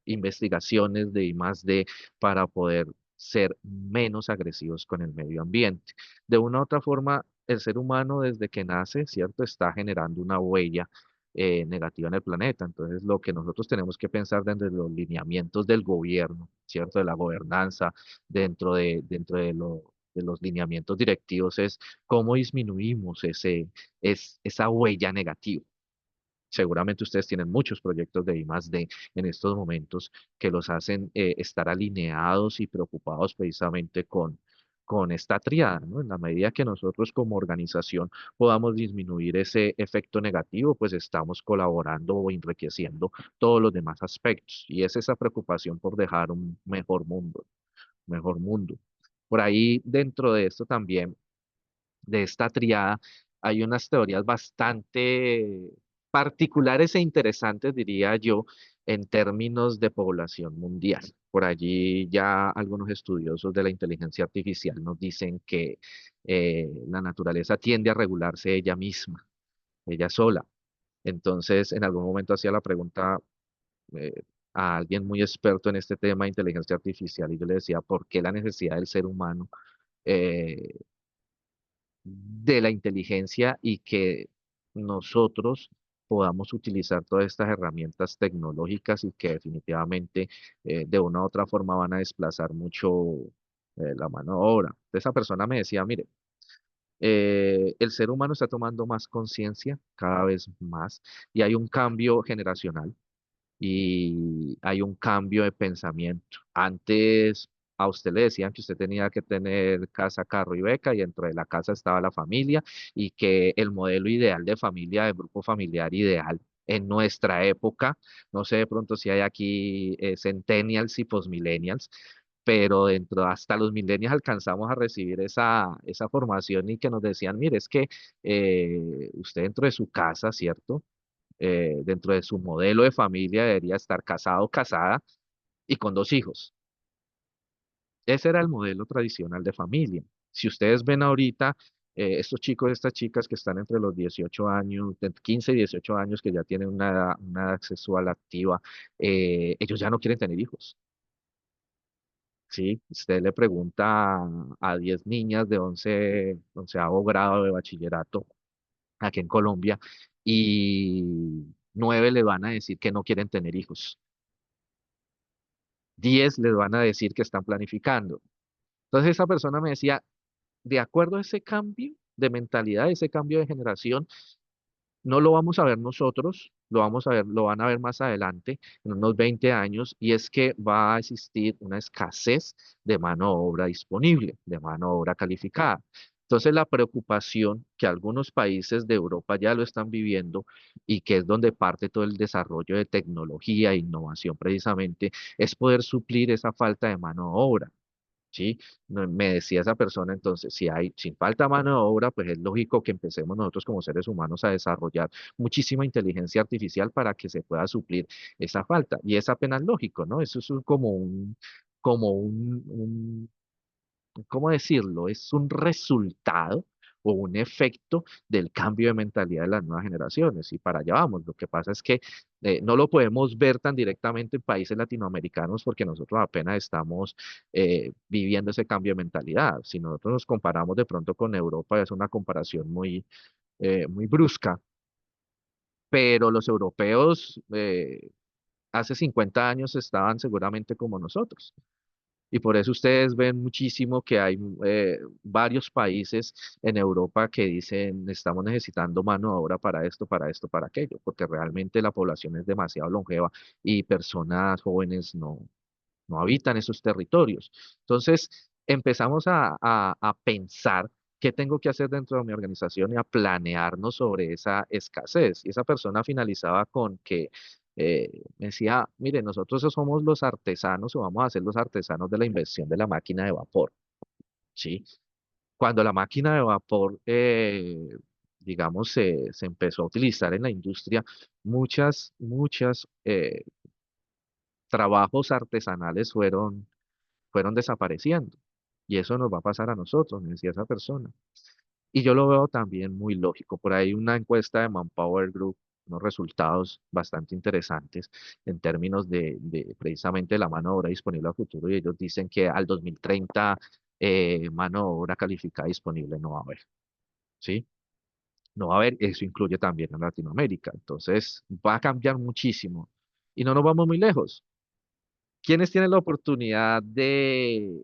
investigaciones de I+D para poder ser menos agresivos con el medio ambiente. De una u otra forma, el ser humano desde que nace, ¿cierto? Está generando una huella negativa en el planeta. Entonces, lo que nosotros tenemos que pensar dentro de los lineamientos del gobierno, ¿cierto? De la gobernanza, dentro de los lineamientos directivos es cómo disminuimos esa huella negativa. Seguramente ustedes tienen muchos proyectos de I+D en estos momentos que los hacen estar alineados y preocupados precisamente con esta triada, ¿no? En la medida que nosotros como organización podamos disminuir ese efecto negativo, pues estamos colaborando o enriqueciendo todos los demás aspectos. Y es esa preocupación por dejar un mejor mundo, mejor mundo. Por ahí, dentro de esto también, de esta triada, hay unas teorías bastante particulares e interesantes, diría yo, en términos de población mundial. Por allí ya algunos estudiosos de la inteligencia artificial nos dicen que la naturaleza tiende a regularse ella misma, ella sola. Entonces, en algún momento hacía la pregunta eh, a alguien muy experto en este tema de inteligencia artificial y yo le decía, ¿por qué la necesidad del ser humano eh, de la inteligencia y que nosotros podamos utilizar todas estas herramientas tecnológicas y que definitivamente de una u otra forma van a desplazar mucho la mano de obra? Esa persona me decía, mire, el ser humano está tomando más conciencia cada vez más y hay un cambio generacional y hay un cambio de pensamiento. Antes a usted le decían que usted tenía que tener casa, carro y beca y dentro de la casa estaba la familia y que el modelo ideal de familia, de grupo familiar ideal en nuestra época, no sé de pronto si hay aquí centennials y postmillennials, pero dentro hasta los millennials alcanzamos a recibir esa formación y que nos decían, mire, es que usted dentro de su casa, ¿cierto? Dentro de su modelo de familia debería estar casado, casada y con 2 hijos. Ese era el modelo tradicional de familia. Si ustedes ven ahorita, estos chicos, estas chicas que están entre los 18 años, de 15 y 18 años, que ya tienen una edad sexual activa, ellos ya no quieren tener hijos. ¿Sí? Usted le pregunta a 10 niñas de 11º grado de bachillerato aquí en Colombia y 9 le van a decir que no quieren tener hijos. 10 les van a decir que están planificando. Entonces esa persona me decía, de acuerdo a ese cambio de mentalidad, ese cambio de generación, no lo vamos a ver nosotros, lo vamos a ver, lo van a ver más adelante, en unos 20 años, y es que va a existir una escasez de mano de obra disponible, de mano de obra calificada. Entonces, la preocupación que algunos países de Europa ya lo están viviendo y que es donde parte todo el desarrollo de tecnología e innovación precisamente, es poder suplir esa falta de mano de obra. ¿Sí? Me decía esa persona, entonces, si falta mano de obra, pues es lógico que empecemos nosotros como seres humanos a desarrollar muchísima inteligencia artificial para que se pueda suplir esa falta. Y es apenas lógico, ¿no? Eso es como un ¿cómo decirlo? Es un resultado o un efecto del cambio de mentalidad de las nuevas generaciones. Y para allá vamos. Lo que pasa es que no lo podemos ver tan directamente en países latinoamericanos porque nosotros apenas estamos viviendo ese cambio de mentalidad. Si nosotros nos comparamos de pronto con Europa, es una comparación muy brusca, pero los europeos hace 50 años estaban seguramente como nosotros. Y por eso ustedes ven muchísimo que hay varios países en Europa que dicen estamos necesitando mano de obra para esto, para esto, para aquello, porque realmente la población es demasiado longeva y personas jóvenes no habitan esos territorios. Entonces empezamos a pensar qué tengo que hacer dentro de mi organización y a planearnos sobre esa escasez. Y esa persona finalizaba con que me decía, mire, nosotros somos los artesanos o vamos a ser los artesanos de la invención de la máquina de vapor, ¿sí? Cuando la máquina de vapor, digamos, se empezó a utilizar en la industria, muchas trabajos artesanales fueron desapareciendo. Y eso nos va a pasar a nosotros, me decía esa persona. Y yo lo veo también muy lógico. Por ahí una encuesta de Manpower Group, unos resultados bastante interesantes en términos de precisamente la mano de obra disponible a futuro. Y ellos dicen que al 2030 mano de obra calificada disponible no va a haber. ¿Sí? No va a haber, eso incluye también en Latinoamérica. Entonces va a cambiar muchísimo. Y no nos vamos muy lejos. ¿Quiénes tienen la oportunidad de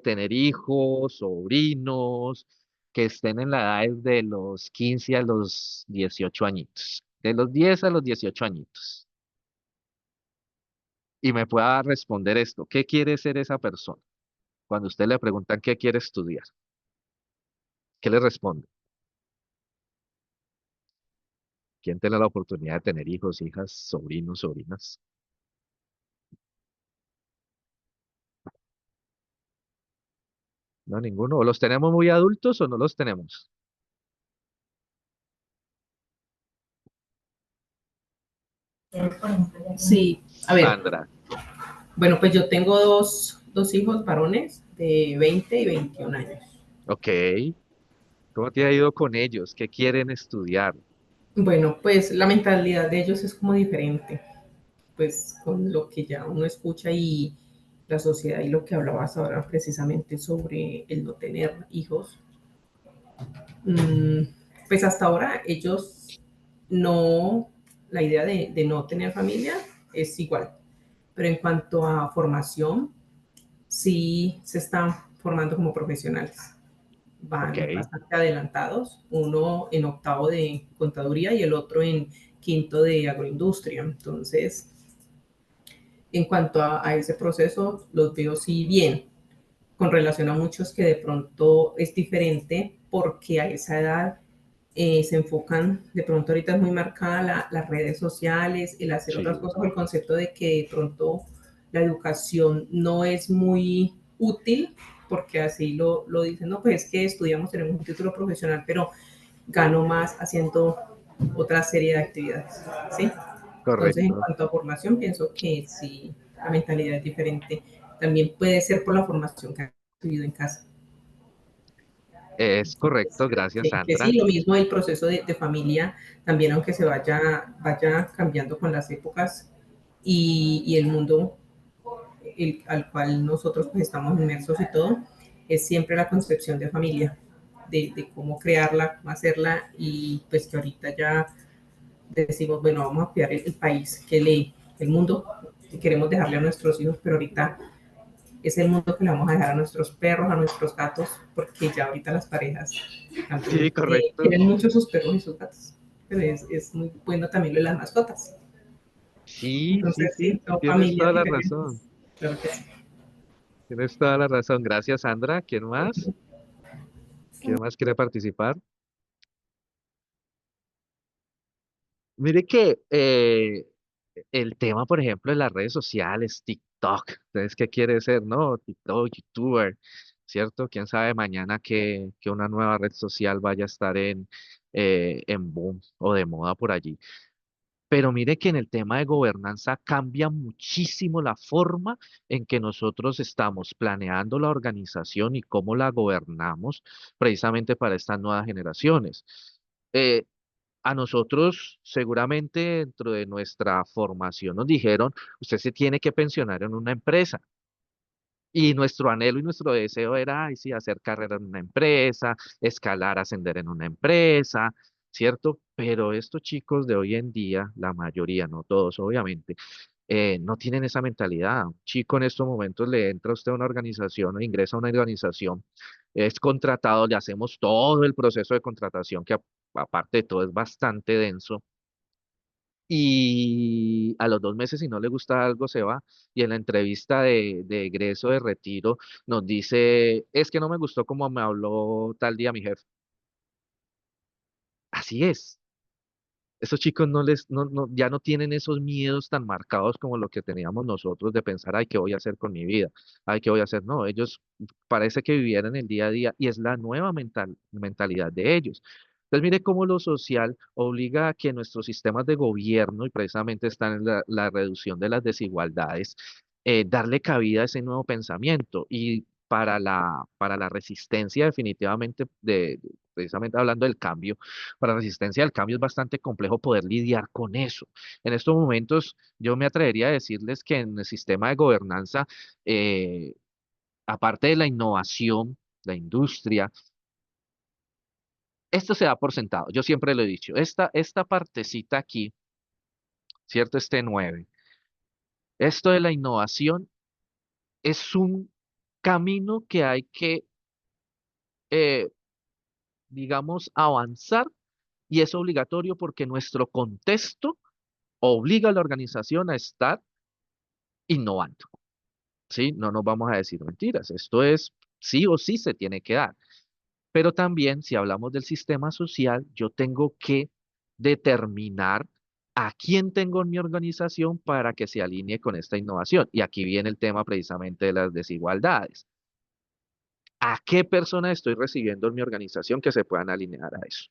tener hijos, sobrinos, que estén en la edad de los 15 a los 18 añitos? De los 10 a los 18 añitos. Y me pueda responder esto, ¿qué quiere ser esa persona? Cuando usted le preguntan qué quiere estudiar, ¿qué le responde? ¿Quién tiene la oportunidad de tener hijos, hijas, sobrinos, sobrinas? No, ninguno. ¿O los tenemos muy adultos o no los tenemos? Sí, a ver, Sandra. bueno, pues yo tengo dos hijos varones de 20 y 21 años. Ok. ¿Cómo te ha ido con ellos? ¿Qué quieren estudiar? Bueno, pues la mentalidad de ellos es como diferente, pues con lo que ya uno escucha y la sociedad y lo que hablabas ahora precisamente sobre el no tener hijos. Mm, pues hasta ahora ellos no, la idea de no tener familia es igual, pero en cuanto a formación, sí se están formando como profesionales. Ok. Van bastante adelantados, uno en octavo de contaduría y el otro en quinto de agroindustria. Entonces, en cuanto a ese proceso, los veo sí bien, con relación a muchos que de pronto es diferente porque a esa edad se enfocan, de pronto ahorita es muy marcada las redes sociales, el hacer otras Sí. cosas, o el concepto de que de pronto la educación no es muy útil, porque así lo dicen, no, pues es que estudiamos, tenemos un título profesional, pero gano más haciendo otra serie de actividades, ¿sí? Entonces, en Correcto. cuanto a formación, pienso que sí, la mentalidad es diferente. También puede ser por la formación que han recibido en casa. Es correcto, gracias, Que sí, Sandra. lo mismo el proceso de familia, también aunque se vaya cambiando con las épocas y el mundo al cual nosotros pues, estamos inmersos y todo, es siempre la concepción de familia, de cómo crearla, cómo hacerla y pues que ahorita ya decimos, bueno, vamos a cuidar el país, el mundo que queremos dejarle a nuestros hijos, pero ahorita es el mundo que le vamos a dejar a nuestros perros, a nuestros gatos, porque ya ahorita las parejas Sí, también correcto. quieren mucho sus perros y sus gatos. Pero es muy bueno también lo de las mascotas. Sí, sí, Entonces, sí, sí, son tienes familias toda la razón. diferentes. Claro que sí. Tienes toda la razón. Gracias, Sandra. ¿Quién más? ¿Quién más quiere participar? Mire que el tema, por ejemplo, de las redes sociales, TikTok, entonces, ¿qué quiere ser, no? TikTok, YouTuber, ¿cierto? ¿Quién sabe mañana que una nueva red social vaya a estar en boom o de moda por allí? Pero mire que en el tema de gobernanza cambia muchísimo la forma en que nosotros estamos planeando la organización y cómo la gobernamos precisamente para estas nuevas generaciones. Eh, a nosotros, seguramente dentro de nuestra formación nos dijeron, usted se tiene que pensionar en una empresa. Y nuestro anhelo y nuestro deseo era, ay, sí, hacer carrera en una empresa, escalar, ascender en una empresa, ¿cierto? Pero estos chicos de hoy en día, la mayoría, no todos, obviamente, no tienen esa mentalidad. Un chico en estos momentos le entra a usted a una organización o ingresa a una organización, es contratado, le hacemos todo el proceso de contratación, que aparte de todo es bastante denso y a los 2 meses, si no le gusta algo, se va. Y en la entrevista de egreso, de retiro, nos dice, es que no me gustó cómo me habló tal día mi jefe. Así es. Esos chicos ya no tienen esos miedos tan marcados como lo que teníamos nosotros de pensar, ay, ¿qué voy a hacer con mi vida? Ay, ¿qué voy a hacer? No, ellos parece que vivieran el día a día y es la nueva mentalidad de ellos. Entonces, mire cómo lo social obliga a que nuestros sistemas de gobierno, y precisamente están en la reducción de las desigualdades, darle cabida a ese nuevo pensamiento. Y para la resistencia definitivamente, precisamente hablando del cambio, para resistencia al cambio es bastante complejo poder lidiar con eso. En estos momentos, yo me atrevería a decirles que en el sistema de gobernanza, eh, aparte de la innovación, la industria, esto se da por sentado. Yo siempre lo he dicho. Esta partecita aquí, ¿cierto? Este 9. Esto de la innovación es un camino que hay que, eh, digamos, avanzar y es obligatorio porque nuestro contexto obliga a la organización a estar innovando. ¿Sí? No nos vamos a decir mentiras. Esto es sí o sí se tiene que dar. Pero también, si hablamos del sistema social, yo tengo que determinar a quién tengo en mi organización para que se alinee con esta innovación. Y aquí viene el tema precisamente de las desigualdades. ¿A qué personas estoy recibiendo en mi organización que se puedan alinear a eso?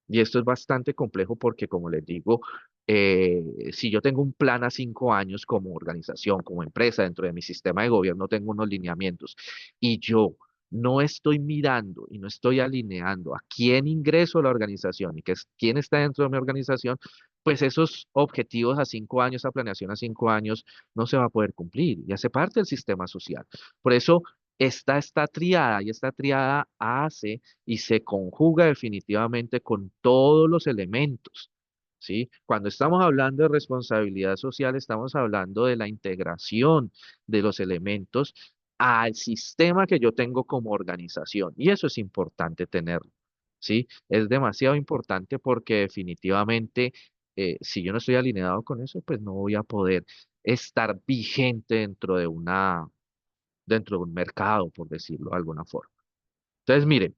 Y esto es bastante complejo porque, como les digo, Si yo tengo un plan a 5 años como organización, como empresa, dentro de mi sistema de gobierno tengo unos lineamientos y yo no estoy mirando y no estoy alineando a quién ingreso a la organización y quién está dentro de mi organización, pues esos objetivos a 5 años, esa planeación a 5 años, no se va a poder cumplir y hace parte del sistema social. Por eso está esta triada y esta triada hace y se conjuga definitivamente con todos los elementos. ¿Sí? Cuando estamos hablando de responsabilidad social, estamos hablando de la integración de los elementos al sistema que yo tengo como organización. Y eso es importante tenerlo, ¿sí? Es demasiado importante porque definitivamente, si yo no estoy alineado con eso, pues no voy a poder estar vigente dentro de un mercado, por decirlo de alguna forma. Entonces, miren,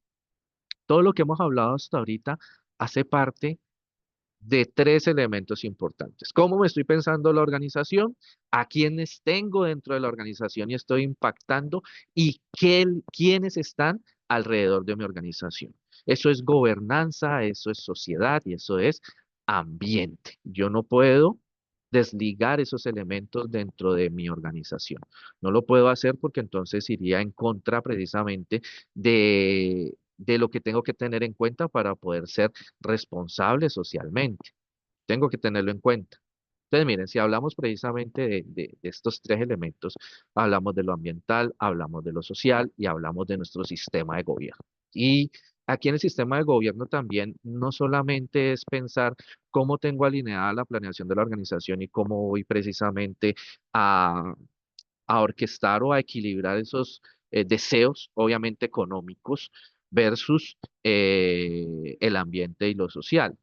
todo lo que hemos hablado hasta ahorita hace parte de tres elementos importantes. ¿Cómo me estoy pensando la organización? ¿A quiénes tengo dentro de la organización y estoy impactando? ¿Y quiénes están alrededor de mi organización? Eso es gobernanza, eso es sociedad y eso es ambiente. Yo no puedo desligar esos elementos dentro de mi organización. No lo puedo hacer porque entonces iría en contra precisamente de lo que tengo que tener en cuenta para poder ser responsable socialmente. Tengo que tenerlo en cuenta. Entonces, miren, si hablamos precisamente de estos tres elementos, hablamos de lo ambiental, hablamos de lo social y hablamos de nuestro sistema de gobierno. Y aquí en el sistema de gobierno también no solamente es pensar cómo tengo alineada la planeación de la organización y cómo voy precisamente a, a orquestar o a equilibrar esos deseos, obviamente económicos, versus el ambiente y lo social.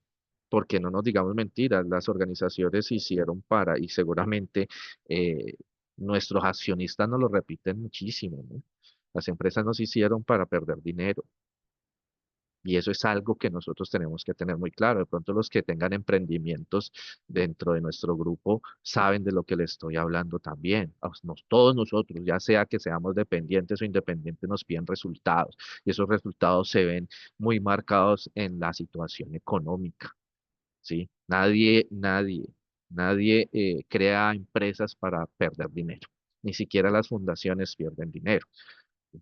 Porque no nos digamos mentiras, las organizaciones se hicieron para, y seguramente eh, nuestros accionistas nos lo repiten muchísimo, ¿no? Las empresas nos hicieron para perder dinero. Y eso es algo que nosotros tenemos que tener muy claro. De pronto los que tengan emprendimientos dentro de nuestro grupo saben de lo que les estoy hablando también. Todos nosotros, ya sea que seamos dependientes o independientes, nos piden resultados. Y esos resultados se ven muy marcados en la situación económica. ¿Sí? Nadie crea empresas para perder dinero. Ni siquiera las fundaciones pierden dinero.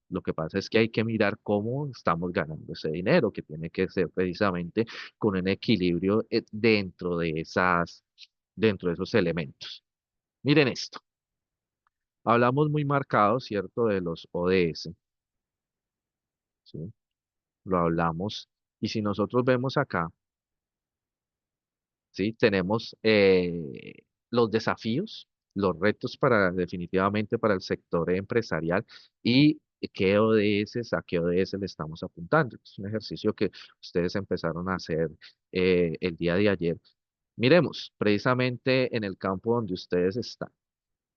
Lo que pasa es que hay que mirar cómo estamos ganando ese dinero, que tiene que ser precisamente con un equilibrio dentro de esos elementos. Miren esto. Hablamos muy marcado, ¿cierto?, de los ODS, ¿sí? Lo hablamos. Y si nosotros vemos acá, ¿sí? Tenemos los desafíos, los retos definitivamente para el sector empresarial y a qué ODS le estamos apuntando. Es un ejercicio que ustedes empezaron a hacer el día de ayer. Miremos precisamente en el campo donde ustedes están.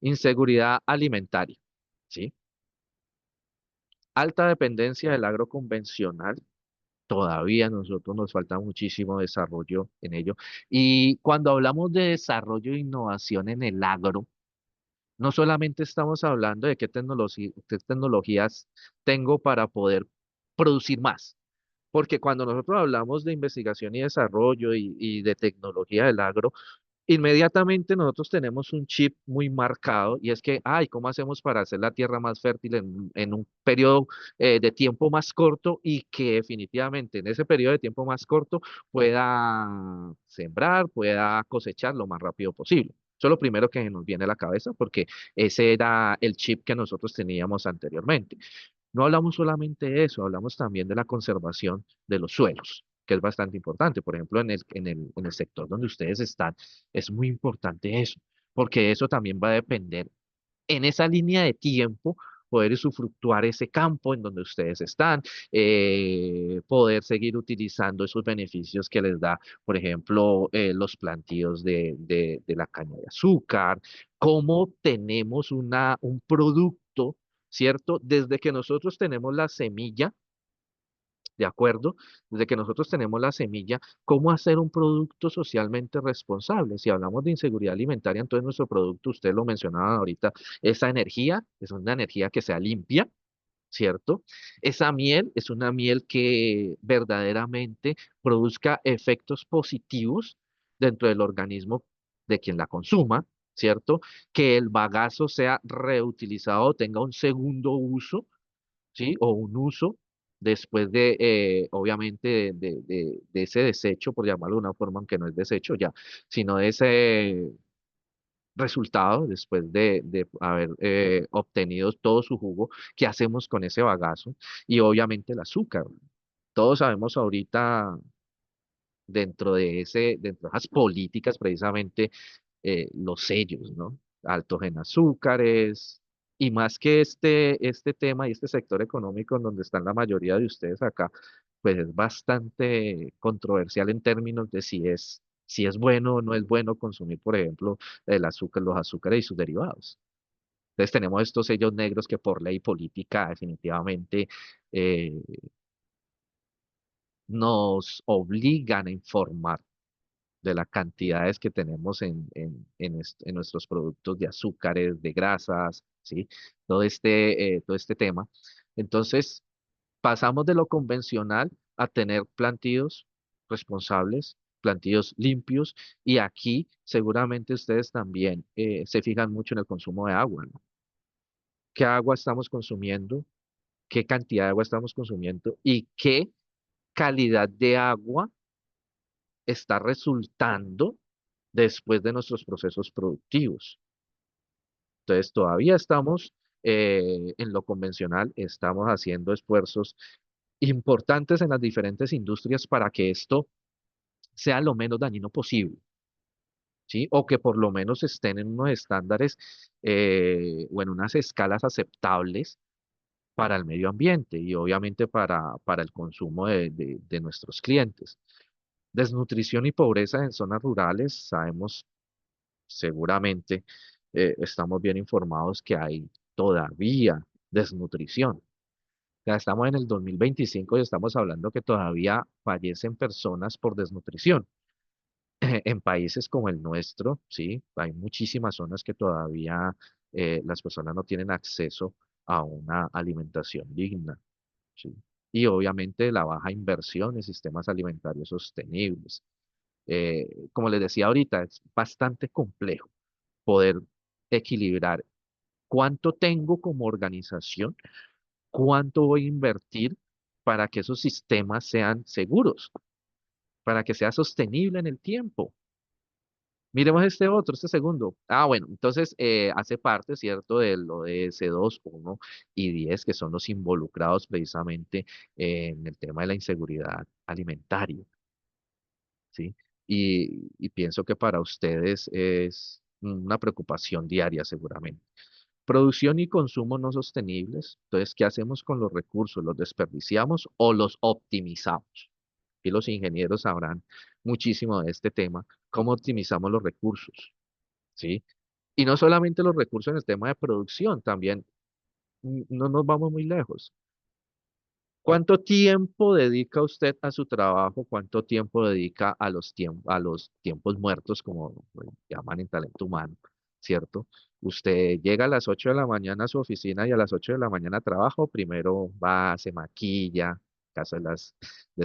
Inseguridad alimentaria, ¿sí? Alta dependencia del agro convencional. Todavía a nosotros nos falta muchísimo desarrollo en ello. Y cuando hablamos de desarrollo e innovación en el agro, no solamente estamos hablando de qué tecnologías tengo para poder producir más, porque cuando nosotros hablamos de investigación y desarrollo y de tecnología del agro, inmediatamente nosotros tenemos un chip muy marcado y es que, ay, ¿cómo hacemos para hacer la tierra más fértil en un periodo de tiempo más corto y que definitivamente en ese periodo de tiempo más corto pueda sembrar, pueda cosechar lo más rápido posible? Eso es lo primero que nos viene a la cabeza porque ese era el chip que nosotros teníamos anteriormente. No hablamos solamente de eso, hablamos también de la conservación de los suelos, que es bastante importante. Por ejemplo, en el sector donde ustedes están, es muy importante eso, porque eso también va a depender en esa línea de tiempo, poder usufructuar ese campo en donde ustedes están, poder seguir utilizando esos beneficios que les da, por ejemplo, los plantíos de la caña de azúcar, cómo tenemos un producto, ¿cierto? Desde que nosotros tenemos la semilla, ¿de acuerdo? Desde que nosotros tenemos la semilla, ¿cómo hacer un producto socialmente responsable? Si hablamos de inseguridad alimentaria, entonces nuestro producto, usted lo mencionaba ahorita, esa energía es una energía que sea limpia, ¿cierto? Esa miel es una miel que verdaderamente produzca efectos positivos dentro del organismo de quien la consuma, ¿cierto? Que el bagazo sea reutilizado, tenga un segundo uso, ¿sí? O un uso después de, obviamente, de ese desecho, por llamarlo de una forma, aunque no es desecho ya, sino de ese resultado, después de haber obtenido todo su jugo, ¿qué hacemos con ese bagazo? Y obviamente el azúcar. Todos sabemos ahorita, dentro de esas políticas, precisamente, los sellos, ¿no? Altos en azúcares. Y más que este tema y este sector económico en donde están la mayoría de ustedes acá, pues es bastante controversial en términos de si es bueno o no es bueno consumir, por ejemplo, el azúcar, los azúcares y sus derivados. Entonces tenemos estos sellos negros que por ley política definitivamente eh, nos obligan a informar de las cantidades que tenemos en nuestros productos de azúcares, de grasas, ¿sí? Todo este tema. Entonces, pasamos de lo convencional a tener plantíos responsables, plantíos limpios, y aquí seguramente ustedes también se fijan mucho en el consumo de agua, ¿no? ¿Qué agua estamos consumiendo? ¿Qué cantidad de agua estamos consumiendo? ¿Y qué calidad de agua está resultando después de nuestros procesos productivos? Entonces, todavía estamos en lo convencional, estamos haciendo esfuerzos importantes en las diferentes industrias para que esto sea lo menos dañino posible, ¿sí? O que por lo menos estén en unos estándares o en unas escalas aceptables para el medio ambiente y obviamente para el consumo de nuestros clientes. Desnutrición y pobreza en zonas rurales, sabemos seguramente, estamos bien informados que hay todavía desnutrición. O sea, estamos en el 2025 y estamos hablando que todavía fallecen personas por desnutrición. En países como el nuestro, sí, hay muchísimas zonas que todavía las personas no tienen acceso a una alimentación digna, sí. Y obviamente la baja inversión en sistemas alimentarios sostenibles. Como les decía ahorita, es bastante complejo poder equilibrar cuánto tengo como organización, cuánto voy a invertir para que esos sistemas sean seguros, para que sea sostenible en el tiempo. Miremos este otro, este segundo. Bueno, entonces hace parte, ¿cierto?, de lo de S2, 1 y 10, que son los involucrados precisamente en el tema de la inseguridad alimentaria, ¿sí? Y pienso que para ustedes es una preocupación diaria seguramente. Producción y consumo no sostenibles. Entonces, ¿qué hacemos con los recursos? ¿Los desperdiciamos o los optimizamos? Y los ingenieros sabrán muchísimo de este tema, cómo optimizamos los recursos, ¿sí? Y no solamente los recursos en el tema de producción, también no nos vamos muy lejos. ¿Cuánto tiempo dedica usted a su trabajo? ¿Cuánto tiempo dedica a los tiempos muertos, como llaman en talento humano, ¿cierto? Usted llega a las 8 de la mañana a su oficina y a las 8 de la mañana trabaja, o primero va, se maquilla, caso de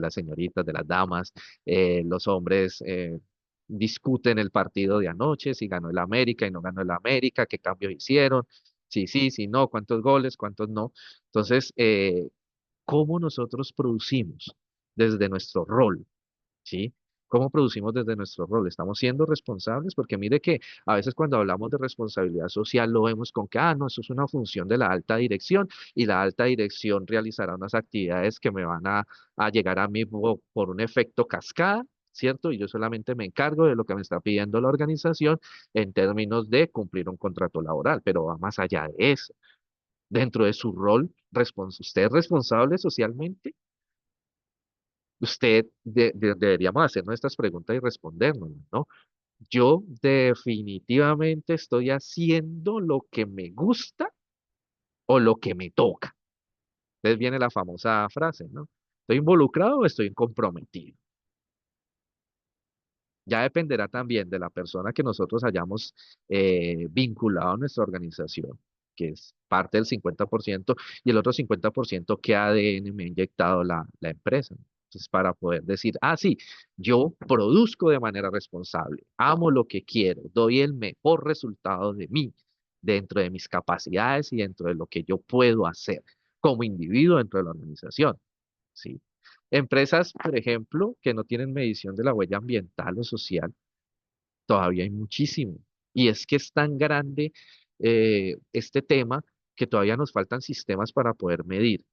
las señoritas, de las damas, los hombres discuten el partido de anoche, si ganó el América y no ganó el América, qué cambios hicieron, sí, sí, sí, no, cuántos goles, cuántos no. Entonces, cómo nosotros producimos desde nuestro rol, ¿sí? ¿Cómo producimos desde nuestro rol? ¿Estamos siendo responsables? Porque mire que a veces cuando hablamos de responsabilidad social lo vemos con que, no, eso es una función de la alta dirección y la alta dirección realizará unas actividades que me van a llegar a mí por un efecto cascada, ¿cierto? Y yo solamente me encargo de lo que me está pidiendo la organización en términos de cumplir un contrato laboral, pero va más allá de eso. Dentro de su rol, ¿usted es responsable socialmente? Deberíamos hacernos estas preguntas y respondernos, ¿no? Yo definitivamente estoy haciendo lo que me gusta o lo que me toca. Entonces viene la famosa frase, ¿no? ¿Estoy involucrado o estoy comprometido? Ya dependerá también de la persona que nosotros hayamos vinculado a nuestra organización, que es parte del 50%, y el otro 50% qué ADN me ha inyectado la empresa. Entonces, para poder decir, ah, sí, yo produzco de manera responsable, amo lo que quiero, doy el mejor resultado de mí, dentro de mis capacidades y dentro de lo que yo puedo hacer como individuo dentro de la organización, ¿sí? Empresas, por ejemplo, que no tienen medición de la huella ambiental o social, todavía hay muchísimo. Y es que es tan grande este tema que todavía nos faltan sistemas para poder medir.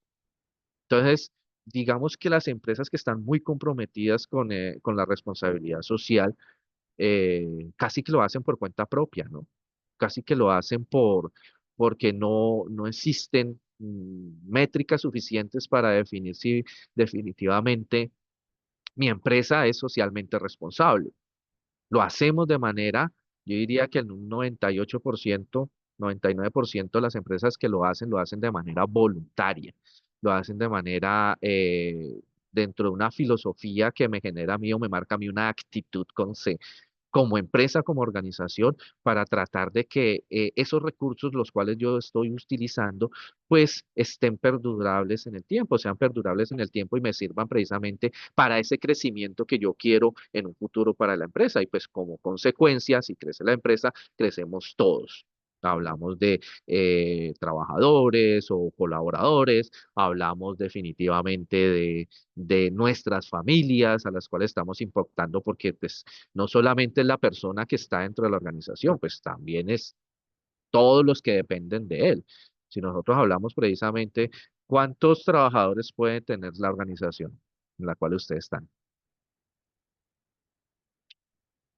Entonces, digamos que las empresas que están muy comprometidas con la responsabilidad social, casi que lo hacen por cuenta propia, ¿no? Casi que lo hacen porque no existen métricas suficientes para definir si definitivamente mi empresa es socialmente responsable. Lo hacemos de manera, yo diría que en un 98%, 99% de las empresas que lo hacen de manera voluntaria, lo hacen de manera dentro de una filosofía que me genera a mí o me marca a mí una actitud con C, como empresa, como organización, para tratar de que esos recursos, los cuales yo estoy utilizando, pues estén perdurables en el tiempo, sean perdurables en el tiempo y me sirvan precisamente para ese crecimiento que yo quiero en un futuro para la empresa. Y pues como consecuencia, si crece la empresa, crecemos todos. Hablamos de trabajadores o colaboradores, hablamos definitivamente de nuestras familias a las cuales estamos impactando porque pues no solamente es la persona que está dentro de la organización, pues también es todos los que dependen de él. Si nosotros hablamos precisamente, ¿cuántos trabajadores puede tener la organización en la cual ustedes están?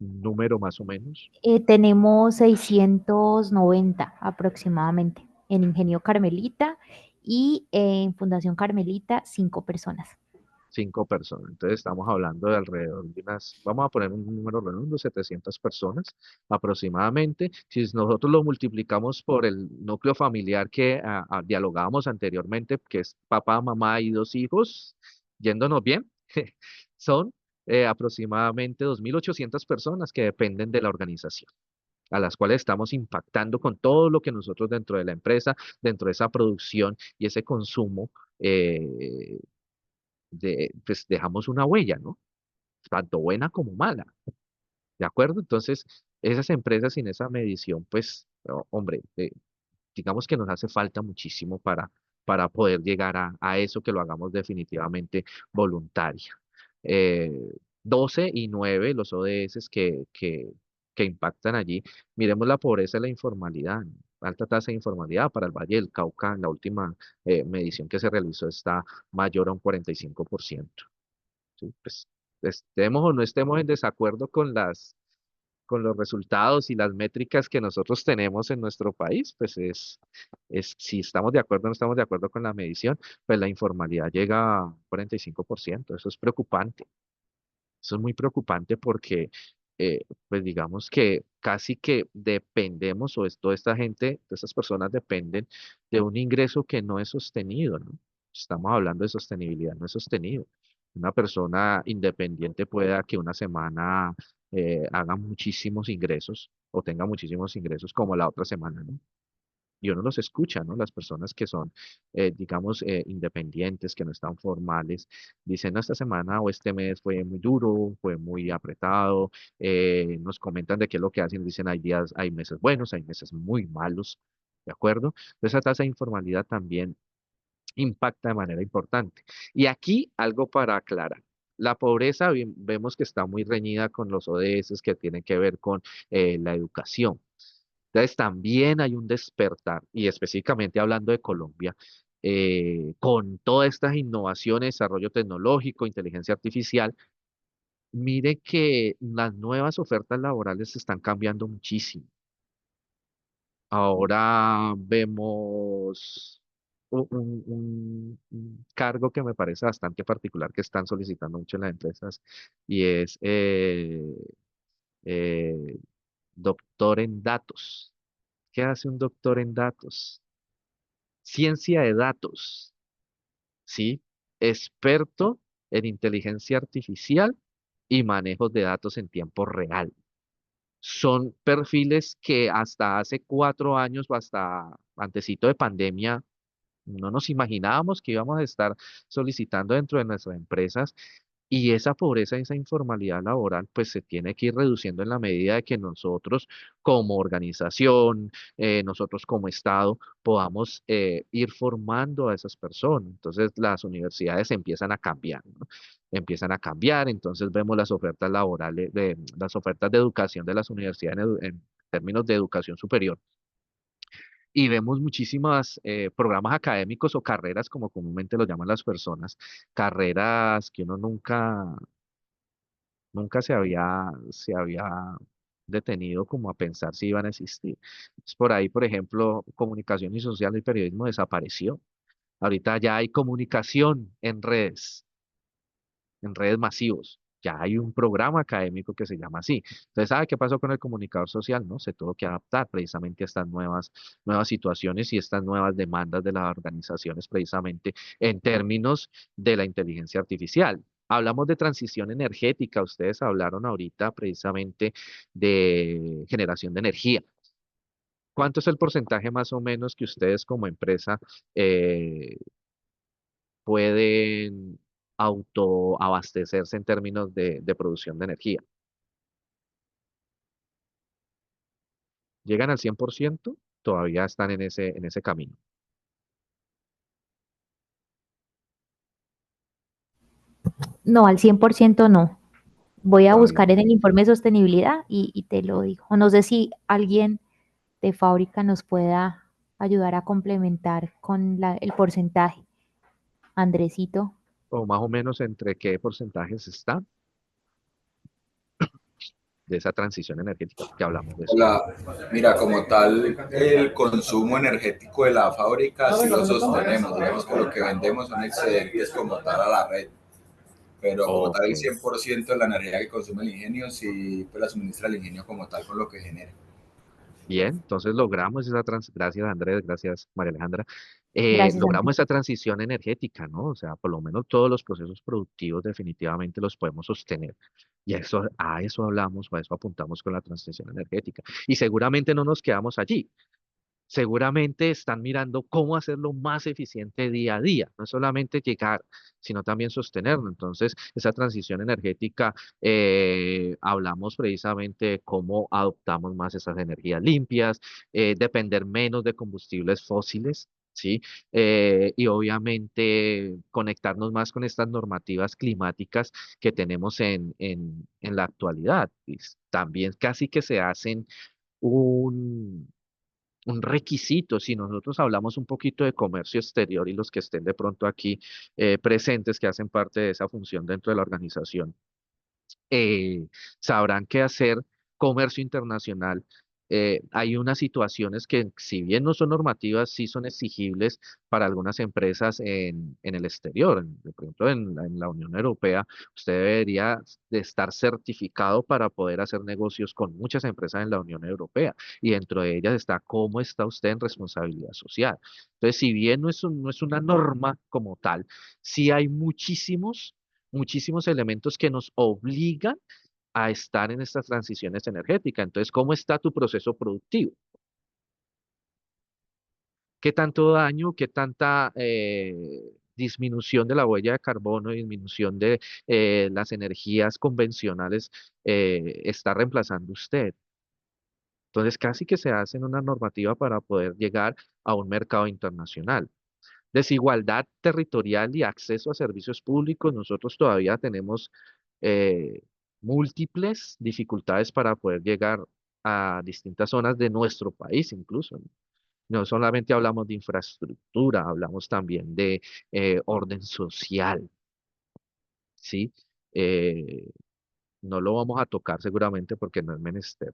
Un número más o menos. Tenemos 690 aproximadamente en Ingenio Carmelita y en Fundación Carmelita 5 personas. 5 personas. Entonces estamos hablando de alrededor de unas, vamos a poner un número redondo, 700 personas aproximadamente. Si nosotros lo multiplicamos por el núcleo familiar que dialogábamos anteriormente, que es papá, mamá y 2 hijos, yéndonos bien, son aproximadamente 2.800 personas que dependen de la organización, a las cuales estamos impactando con todo lo que nosotros dentro de la empresa, dentro de esa producción y ese consumo, pues dejamos una huella, ¿no? Tanto buena como mala, ¿de acuerdo? Entonces, esas empresas sin esa medición, pues, hombre, digamos que nos hace falta muchísimo para poder llegar a eso que lo hagamos definitivamente voluntario. 12 y 9, los ODS que impactan allí. Miremos la pobreza y la informalidad, ¿no? Alta tasa de informalidad para el Valle del Cauca, en la última medición que se realizó está mayor a un 45%. ¿Sí? Pues, estemos o no estemos en desacuerdo con los resultados y las métricas que nosotros tenemos en nuestro país, pues si estamos de acuerdo o no estamos de acuerdo con la medición, pues la informalidad llega a 45%. Eso es preocupante. Eso es muy preocupante porque, pues digamos que casi que dependemos, o toda esta gente, todas estas personas dependen de un ingreso que no es sostenido, ¿no? Estamos hablando de sostenibilidad, no es sostenido. Una persona independiente pueda que una semana haga muchísimos ingresos o tenga muchísimos ingresos como la otra semana, ¿no? Y uno los escucha, ¿no? Las personas que son, digamos, independientes, que no están formales, dicen, no, esta semana o este mes fue muy duro, fue muy apretado, nos comentan de qué es lo que hacen, dicen, hay días, hay meses buenos, hay meses muy malos, ¿de acuerdo? Entonces, esa tasa de informalidad también impacta de manera importante. Y aquí algo para aclarar. La pobreza vemos que está muy reñida con los ODS que tienen que ver con la educación. Entonces también hay un despertar, y específicamente hablando de Colombia, con todas estas innovaciones, desarrollo tecnológico, inteligencia artificial, mire que las nuevas ofertas laborales están cambiando muchísimo. Ahora vemos un cargo que me parece bastante particular que están solicitando mucho en las empresas y es eh, doctor en datos. ¿Qué hace un doctor en datos? Ciencia de datos, ¿sí? Experto en inteligencia artificial y manejo de datos en tiempo real. Son perfiles que hasta hace 4 años o hasta antesito de pandemia no nos imaginábamos que íbamos a estar solicitando dentro de nuestras empresas y esa pobreza, esa informalidad laboral, pues se tiene que ir reduciendo en la medida de que nosotros como organización, nosotros como Estado, podamos ir formando a esas personas. Entonces las universidades empiezan a cambiar, ¿no? Empiezan a cambiar, entonces vemos las ofertas laborales, las ofertas de educación de las universidades en términos de educación superior y vemos muchísimas programas académicos o carreras, como comúnmente lo llaman las personas, carreras que uno nunca se había detenido como a pensar si iban a existir. Entonces, por ahí, por ejemplo, comunicación y social y periodismo desapareció. Ahorita ya hay comunicación en redes masivos. Ya hay un programa académico que se llama así. Entonces, ¿sabe qué pasó con el comunicador social? ¿No? Se tuvo que adaptar precisamente a estas nuevas situaciones y estas nuevas demandas de las organizaciones precisamente en términos de la inteligencia artificial. Hablamos de transición energética. Ustedes hablaron ahorita precisamente de generación de energía. ¿Cuánto es el porcentaje más o menos que ustedes como empresa eh, pueden autoabastecerse en términos de producción de energía? ¿Llegan al 100%? Todavía están en ese camino. No, al 100% no. Voy a Todavía. buscar en el informe de sostenibilidad y te lo digo. O no sé si alguien de fábrica nos pueda ayudar a complementar con el porcentaje. Andresito. O más o menos entre qué porcentajes está de esa transición energética, que hablamos de eso. Hola, mira, como tal, el consumo energético de la fábrica sí lo sostenemos, digamos que lo que vendemos son excedentes como tal a la red, pero como tal Ok. el 100% de la energía que consume el ingenio sí pues la suministra el ingenio como tal con lo que genera. Bien, entonces logramos gracias Andrés, gracias María Alejandra, Gracias, logramos Andrés. esa transición energética, ¿no? O sea, por lo menos todos los procesos productivos definitivamente los podemos sostener. Y a eso hablamos, a eso apuntamos con la transición energética. Y seguramente no nos quedamos allí. Seguramente están mirando cómo hacerlo más eficiente día a día, no solamente llegar, sino también sostenerlo. Entonces, esa transición energética, hablamos precisamente de cómo adoptamos más esas energías limpias, depender menos de combustibles fósiles. ¿Sí? Y obviamente conectarnos más con estas normativas climáticas que tenemos en la actualidad. Y también casi que se hacen un requisito. Si nosotros hablamos un poquito de comercio exterior y los que estén de pronto aquí presentes, que hacen parte de esa función dentro de la organización, eh, sabrán que hacer comercio internacional, hay unas situaciones que, si bien no son normativas, sí son exigibles para algunas empresas en el exterior. Por ejemplo, en la Unión Europea, usted debería de estar certificado para poder hacer negocios con muchas empresas en la Unión Europea. Y dentro de ellas está cómo está usted en responsabilidad social. Entonces, si bien no es una norma como tal, sí hay muchísimos elementos que nos obligan a estar en estas transiciones energéticas. Entonces, ¿cómo está tu proceso productivo? ¿Qué tanto daño, qué tanta disminución de la huella de carbono, disminución de las energías convencionales está reemplazando usted? Entonces, casi que se hace una normativa para poder llegar a un mercado internacional. Desigualdad territorial y acceso a servicios públicos. Nosotros todavía tenemos eh, múltiples dificultades para poder llegar a distintas zonas de nuestro país incluso, ¿no? No solamente hablamos de infraestructura, hablamos también de orden social, ¿sí? Eh, no lo vamos a tocar seguramente porque no es menester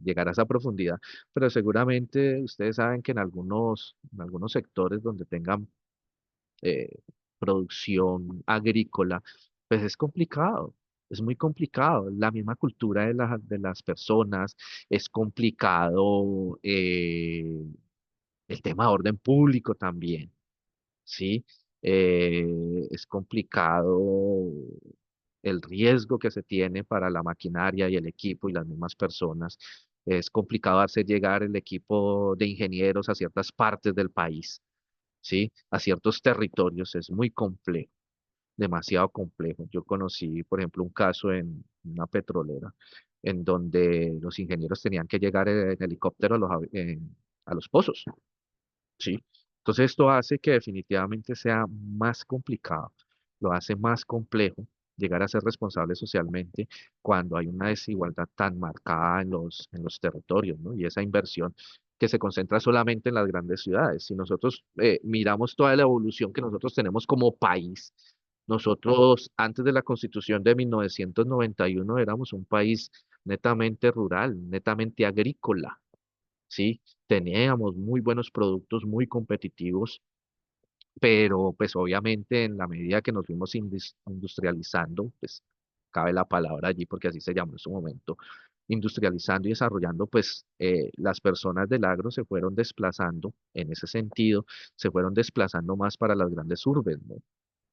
llegar a esa profundidad, pero seguramente ustedes saben que en algunos sectores donde tengan eh, producción agrícola, pues es complicado, es muy complicado. La misma cultura de las personas, es complicado el tema de orden público también, ¿sí? Es complicado el riesgo que se tiene para la maquinaria y el equipo y las mismas personas. Es complicado hacer llegar el equipo de ingenieros a ciertas partes del país. ¿sí? A ciertos territorios es muy complejo, demasiado complejo. Yo conocí, por ejemplo, un caso en una petrolera en donde los ingenieros tenían que llegar en helicóptero a los pozos, ¿sí? Entonces esto hace que definitivamente sea más complicado, lo hace más complejo llegar a ser responsable socialmente cuando hay una desigualdad tan marcada en los territorios, ¿no? Y esa inversión que se concentra solamente en las grandes ciudades. Si nosotros miramos toda la evolución que nosotros tenemos como país, nosotros antes de la Constitución de 1991 éramos un país netamente rural, netamente agrícola, ¿sí? Teníamos muy buenos productos, muy competitivos, pero pues obviamente en la medida que nos fuimos industrializando, pues cabe la palabra allí porque así se llamó en su momento, industrializando y desarrollando, pues las personas del agro se fueron desplazando en ese sentido, se fueron desplazando más para las grandes urbes, ¿no?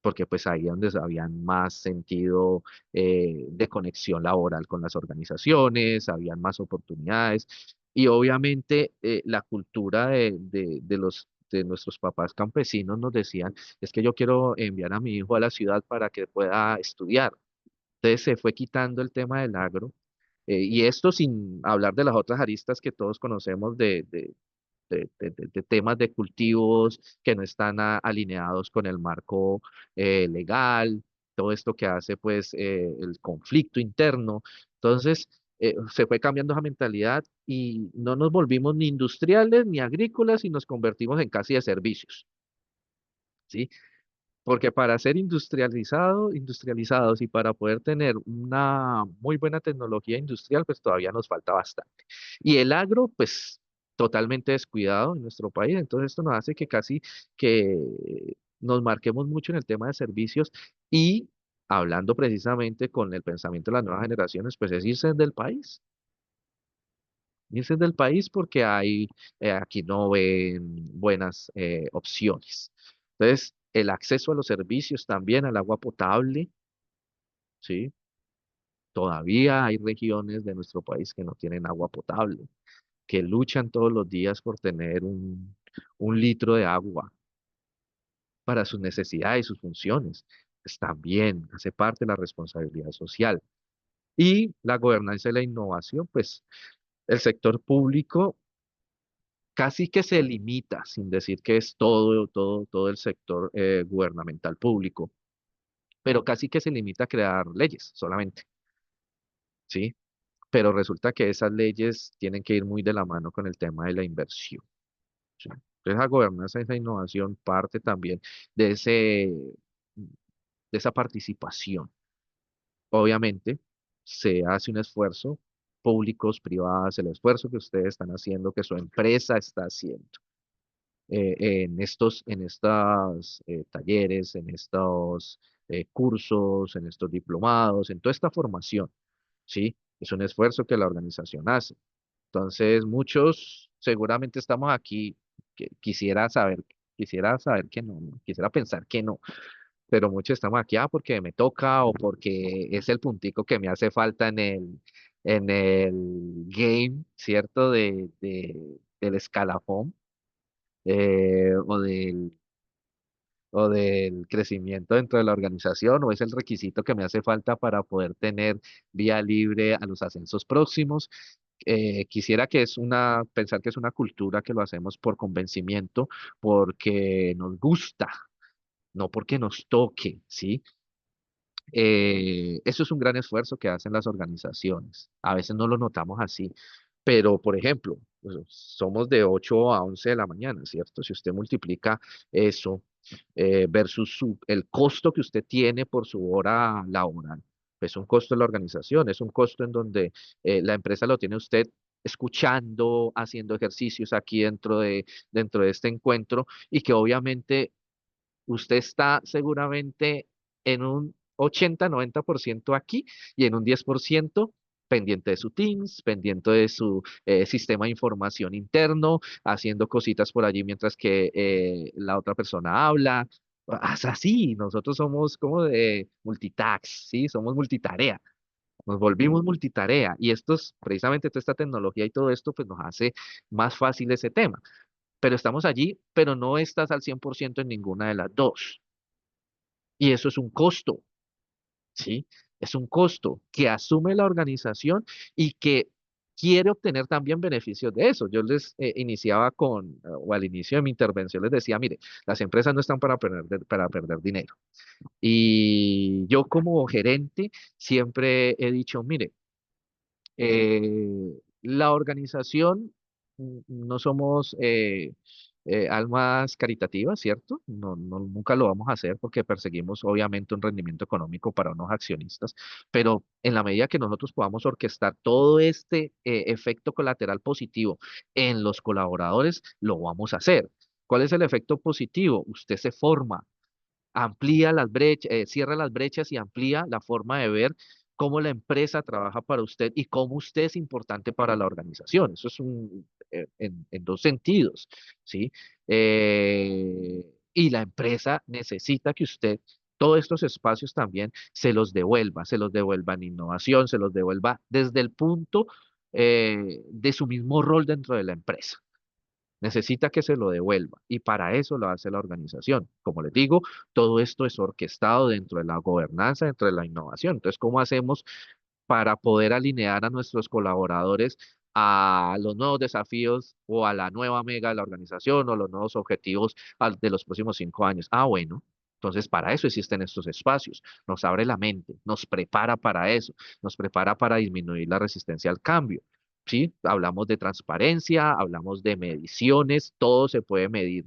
Porque pues ahí es donde habían más sentido de conexión laboral con las organizaciones, habían más oportunidades y obviamente la cultura de nuestros papás campesinos nos decían, es que yo quiero enviar a mi hijo a la ciudad para que pueda estudiar. Entonces se fue quitando el tema del agro y esto sin hablar de las otras aristas que todos conocemos de temas de cultivos que no están alineados con el marco legal, todo esto que hace pues el conflicto interno. Entonces, se fue cambiando esa mentalidad y no nos volvimos ni industriales ni agrícolas y nos convertimos en casi de servicios, ¿sí? Porque para ser industrializados y para poder tener una muy buena tecnología industrial, pues todavía nos falta bastante. Y el agro, pues totalmente descuidado en nuestro país. Entonces esto nos hace que casi que nos marquemos mucho en el tema de servicios y hablando precisamente con el pensamiento de las nuevas generaciones, pues es irse del país. Irse del país porque hay, aquí no ven buenas opciones. Entonces, el acceso a los servicios también, al agua potable, ¿sí? Todavía hay regiones de nuestro país que no tienen agua potable, que luchan todos los días por tener un litro de agua para sus necesidades y sus funciones. Pues también hace parte de la responsabilidad social. Y la gobernanza y la innovación, pues el sector público casi que se limita, sin decir que es todo el sector gubernamental público, pero casi que se limita a crear leyes solamente, ¿sí? Pero resulta que esas leyes tienen que ir muy de la mano con el tema de la inversión, ¿sí? Entonces, la gobernanza y esa innovación parte también de de esa participación. Obviamente, se hace un esfuerzo, públicos, privados, el esfuerzo que ustedes están haciendo, que su empresa está haciendo en estos talleres, en estos cursos, en estos diplomados, en toda esta formación, ¿sí? Es un esfuerzo que la organización hace. Entonces, muchos seguramente estamos aquí, quisiera saber que no, quisiera pensar que no, pero muchos estamos aquí, porque me toca o porque es el puntico que me hace falta en el game, ¿cierto? Del escalafón eh, o del, o del crecimiento dentro de la organización, o es el requisito que me hace falta para poder tener vía libre a los ascensos próximos. Quisiera que pensar que es una cultura que lo hacemos por convencimiento, porque nos gusta, no porque nos toque, ¿sí? Eso es un gran esfuerzo que hacen las organizaciones. A veces no lo notamos así, pero por ejemplo, pues, somos de 8 a 11 de la mañana, ¿cierto? Si usted multiplica eso versus el costo que usted tiene por su hora laboral, es un costo de la organización, es un costo en donde la empresa lo tiene usted escuchando, haciendo ejercicios aquí dentro de este encuentro y que obviamente usted está seguramente en un 80-90% aquí y en un 10% pendiente de su Teams, pendiente de su sistema de información interno, haciendo cositas por allí mientras que la otra persona habla. Es así, nosotros somos como de multitask, ¿sí? Somos multitarea. Nos volvimos multitarea y precisamente toda esta tecnología y todo esto, pues nos hace más fácil ese tema. pero estamos allí, pero no estás al 100% en ninguna de las dos. Y eso es un costo, ¿sí? Es un costo que asume la organización y que quiere obtener también beneficios de eso. Yo les iniciaba o al inicio de mi intervención les decía, mire, las empresas no están para perder dinero. Y yo como gerente siempre he dicho, mire, la organización, no somos almas caritativas, ¿cierto? Nunca lo vamos a hacer porque perseguimos obviamente un rendimiento económico para unos accionistas, pero en la medida que nosotros podamos orquestar todo este efecto colateral positivo en los colaboradores, lo vamos a hacer. ¿Cuál es el efecto positivo? Usted se forma, amplía las brechas, cierra las brechas y amplía la forma de ver cómo la empresa trabaja para usted y cómo usted es importante para la organización. Eso es en dos sentidos, ¿sí? Y la empresa necesita que usted todos estos espacios también se los devuelva en innovación, se los devuelva desde el punto de su mismo rol dentro de la empresa. Necesita que se lo devuelva y para eso lo hace la organización. Como les digo, todo esto es orquestado dentro de la gobernanza, dentro de la innovación. Entonces, ¿cómo hacemos para poder alinear a nuestros colaboradores a los nuevos desafíos o a la nueva mega de la organización o los nuevos objetivos de los próximos 5 años? Ah, bueno. Entonces, para eso existen estos espacios. Nos abre la mente, nos prepara para eso, nos prepara para disminuir la resistencia al cambio. ¿Sí? Hablamos de transparencia, hablamos de mediciones, todo se puede medir.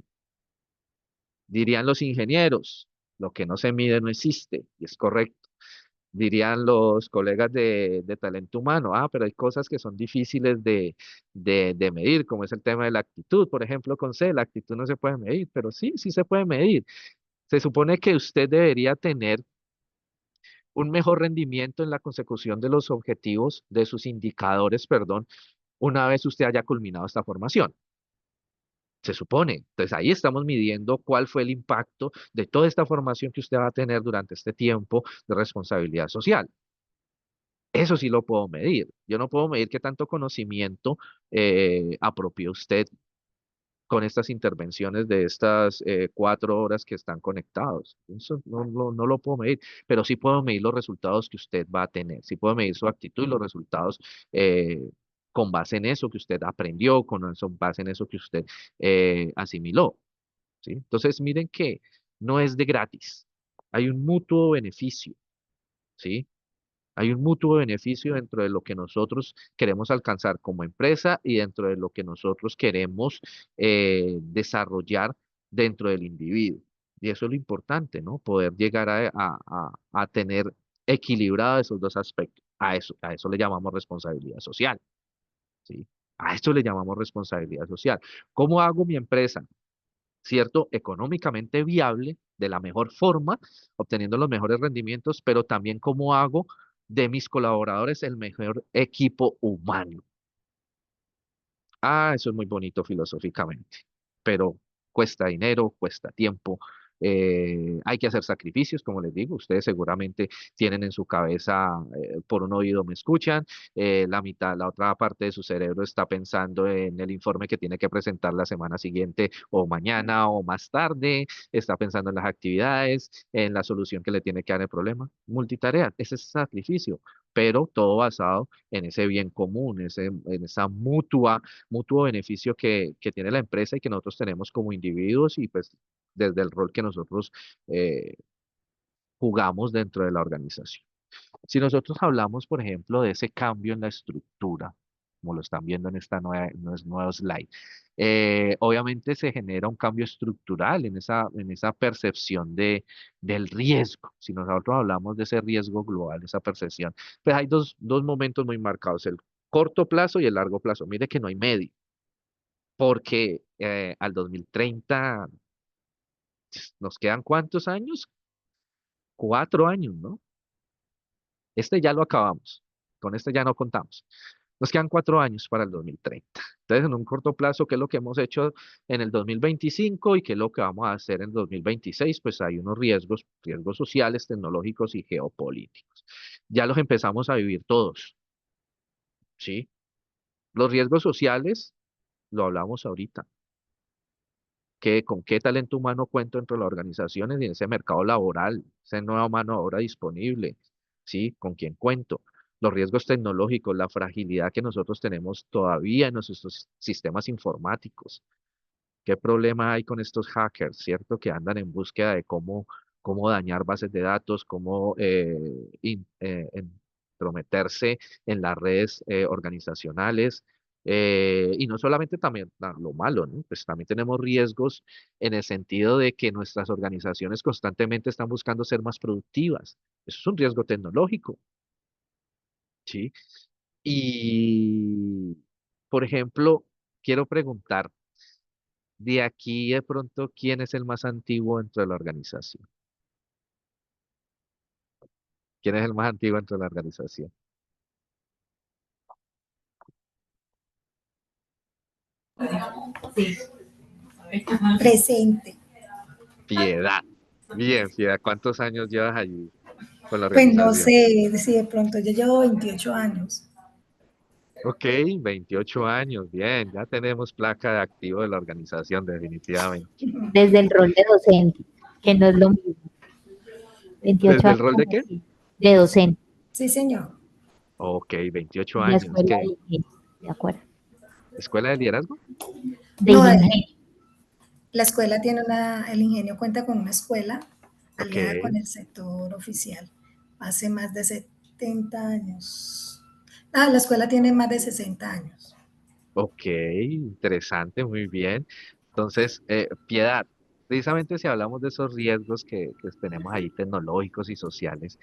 Dirían los ingenieros, lo que no se mide no existe, y es correcto. Dirían los colegas de talento humano, pero hay cosas que son difíciles de medir, como es el tema de la actitud, por ejemplo, con C, la actitud no se puede medir, pero sí, sí se puede medir. Se supone que usted debería tener un mejor rendimiento en la consecución de los objetivos, de sus indicadores, perdón, una vez usted haya culminado esta formación. Se supone. Entonces ahí estamos midiendo cuál fue el impacto de toda esta formación que usted va a tener durante este tiempo de responsabilidad social. Eso sí lo puedo medir. Yo no puedo medir qué tanto conocimiento apropió usted con estas intervenciones de estas 4 horas que están conectados. Eso no lo puedo medir, pero sí puedo medir los resultados que usted va a tener. Sí puedo medir su actitud y los resultados con base en eso que usted aprendió, base en eso que usted asimiló. ¿Sí? Entonces, miren que no es de gratis. Hay un mutuo beneficio. ¿Sí? Hay un mutuo beneficio dentro de lo que nosotros queremos alcanzar como empresa y dentro de lo que nosotros queremos desarrollar dentro del individuo. Y eso es lo importante, ¿no? Poder llegar a tener equilibrado esos dos aspectos. A eso le llamamos responsabilidad social, ¿sí? A esto le llamamos responsabilidad social. ¿Cómo hago mi empresa, cierto, económicamente viable, de la mejor forma, obteniendo los mejores rendimientos, pero también cómo hago de mis colaboradores el mejor equipo humano? Eso es muy bonito filosóficamente, pero cuesta dinero, cuesta tiempo, hay que hacer sacrificios, como les digo, ustedes seguramente tienen en su cabeza, por un oído me escuchan, la otra parte de su cerebro está pensando en el informe que tiene que presentar la semana siguiente o mañana o más tarde, está pensando en las actividades, en la solución que le tiene que dar el problema. Multitarea, ese es sacrificio, pero todo basado en ese bien común, en esa mutuo beneficio que tiene la empresa y que nosotros tenemos como individuos y pues desde el rol que nosotros eh, jugamos dentro de la organización. Si nosotros hablamos, por ejemplo, de ese cambio en la estructura, como lo están viendo en este nuevo slide, obviamente se genera un cambio estructural en esa percepción del riesgo. Si nosotros hablamos de ese riesgo global, esa percepción, pues hay dos momentos muy marcados, el corto plazo y el largo plazo. Mire que no hay medio, porque al 2030 nos quedan ¿cuántos años? 4 años, ¿no? Este ya lo acabamos. Con este ya no contamos. Nos quedan 4 años para el 2030. Entonces, en un corto plazo, ¿qué es lo que hemos hecho en el 2025 y qué es lo que vamos a hacer en 2026? Pues hay unos riesgos sociales, tecnológicos y geopolíticos. Ya los empezamos a vivir todos, ¿sí? Los riesgos sociales, lo hablamos ahorita. con qué talento humano cuento entre las organizaciones y en ese mercado laboral, esa nueva mano de obra disponible, ¿sí? ¿Con quién cuento? Los riesgos tecnológicos, la fragilidad que nosotros tenemos todavía en nuestros sistemas informáticos. ¿Qué problema hay con estos hackers, cierto? Que andan en búsqueda de cómo dañar bases de datos, cómo entrometerse en las redes organizacionales. Y no solamente también lo malo, ¿no? Pues también tenemos riesgos en el sentido de que nuestras organizaciones constantemente están buscando ser más productivas. Eso es un riesgo tecnológico, ¿sí? Y, por ejemplo, quiero preguntar, de aquí de pronto, ¿quién es el más antiguo dentro de la organización? ¿Quién es el más antiguo dentro de la organización? Presente. Piedad. Bien, Piedad, ¿cuántos años llevas allí con la Pues no organización? sé si de pronto yo llevo 28 años. Ok, 28 años, bien, ya tenemos placa de activo de la organización, definitivamente. Desde el rol de docente, que no es lo mismo. 28 ¿Desde el años rol de qué? de docente Sí, señor. Ok, 28 en la años. escuela ¿Qué? de ingenio, ¿de acuerdo? ¿Escuela de liderazgo? De No, ingenio. la escuela tiene el ingenio cuenta con una escuela Ok, aliada con el sector oficial. Hace más de 70 años. Ah, la escuela tiene más de 60 años. ok, interesante, muy bien. Entonces, Piedad, precisamente si hablamos de esos riesgos que tenemos ahí tecnológicos y sociales,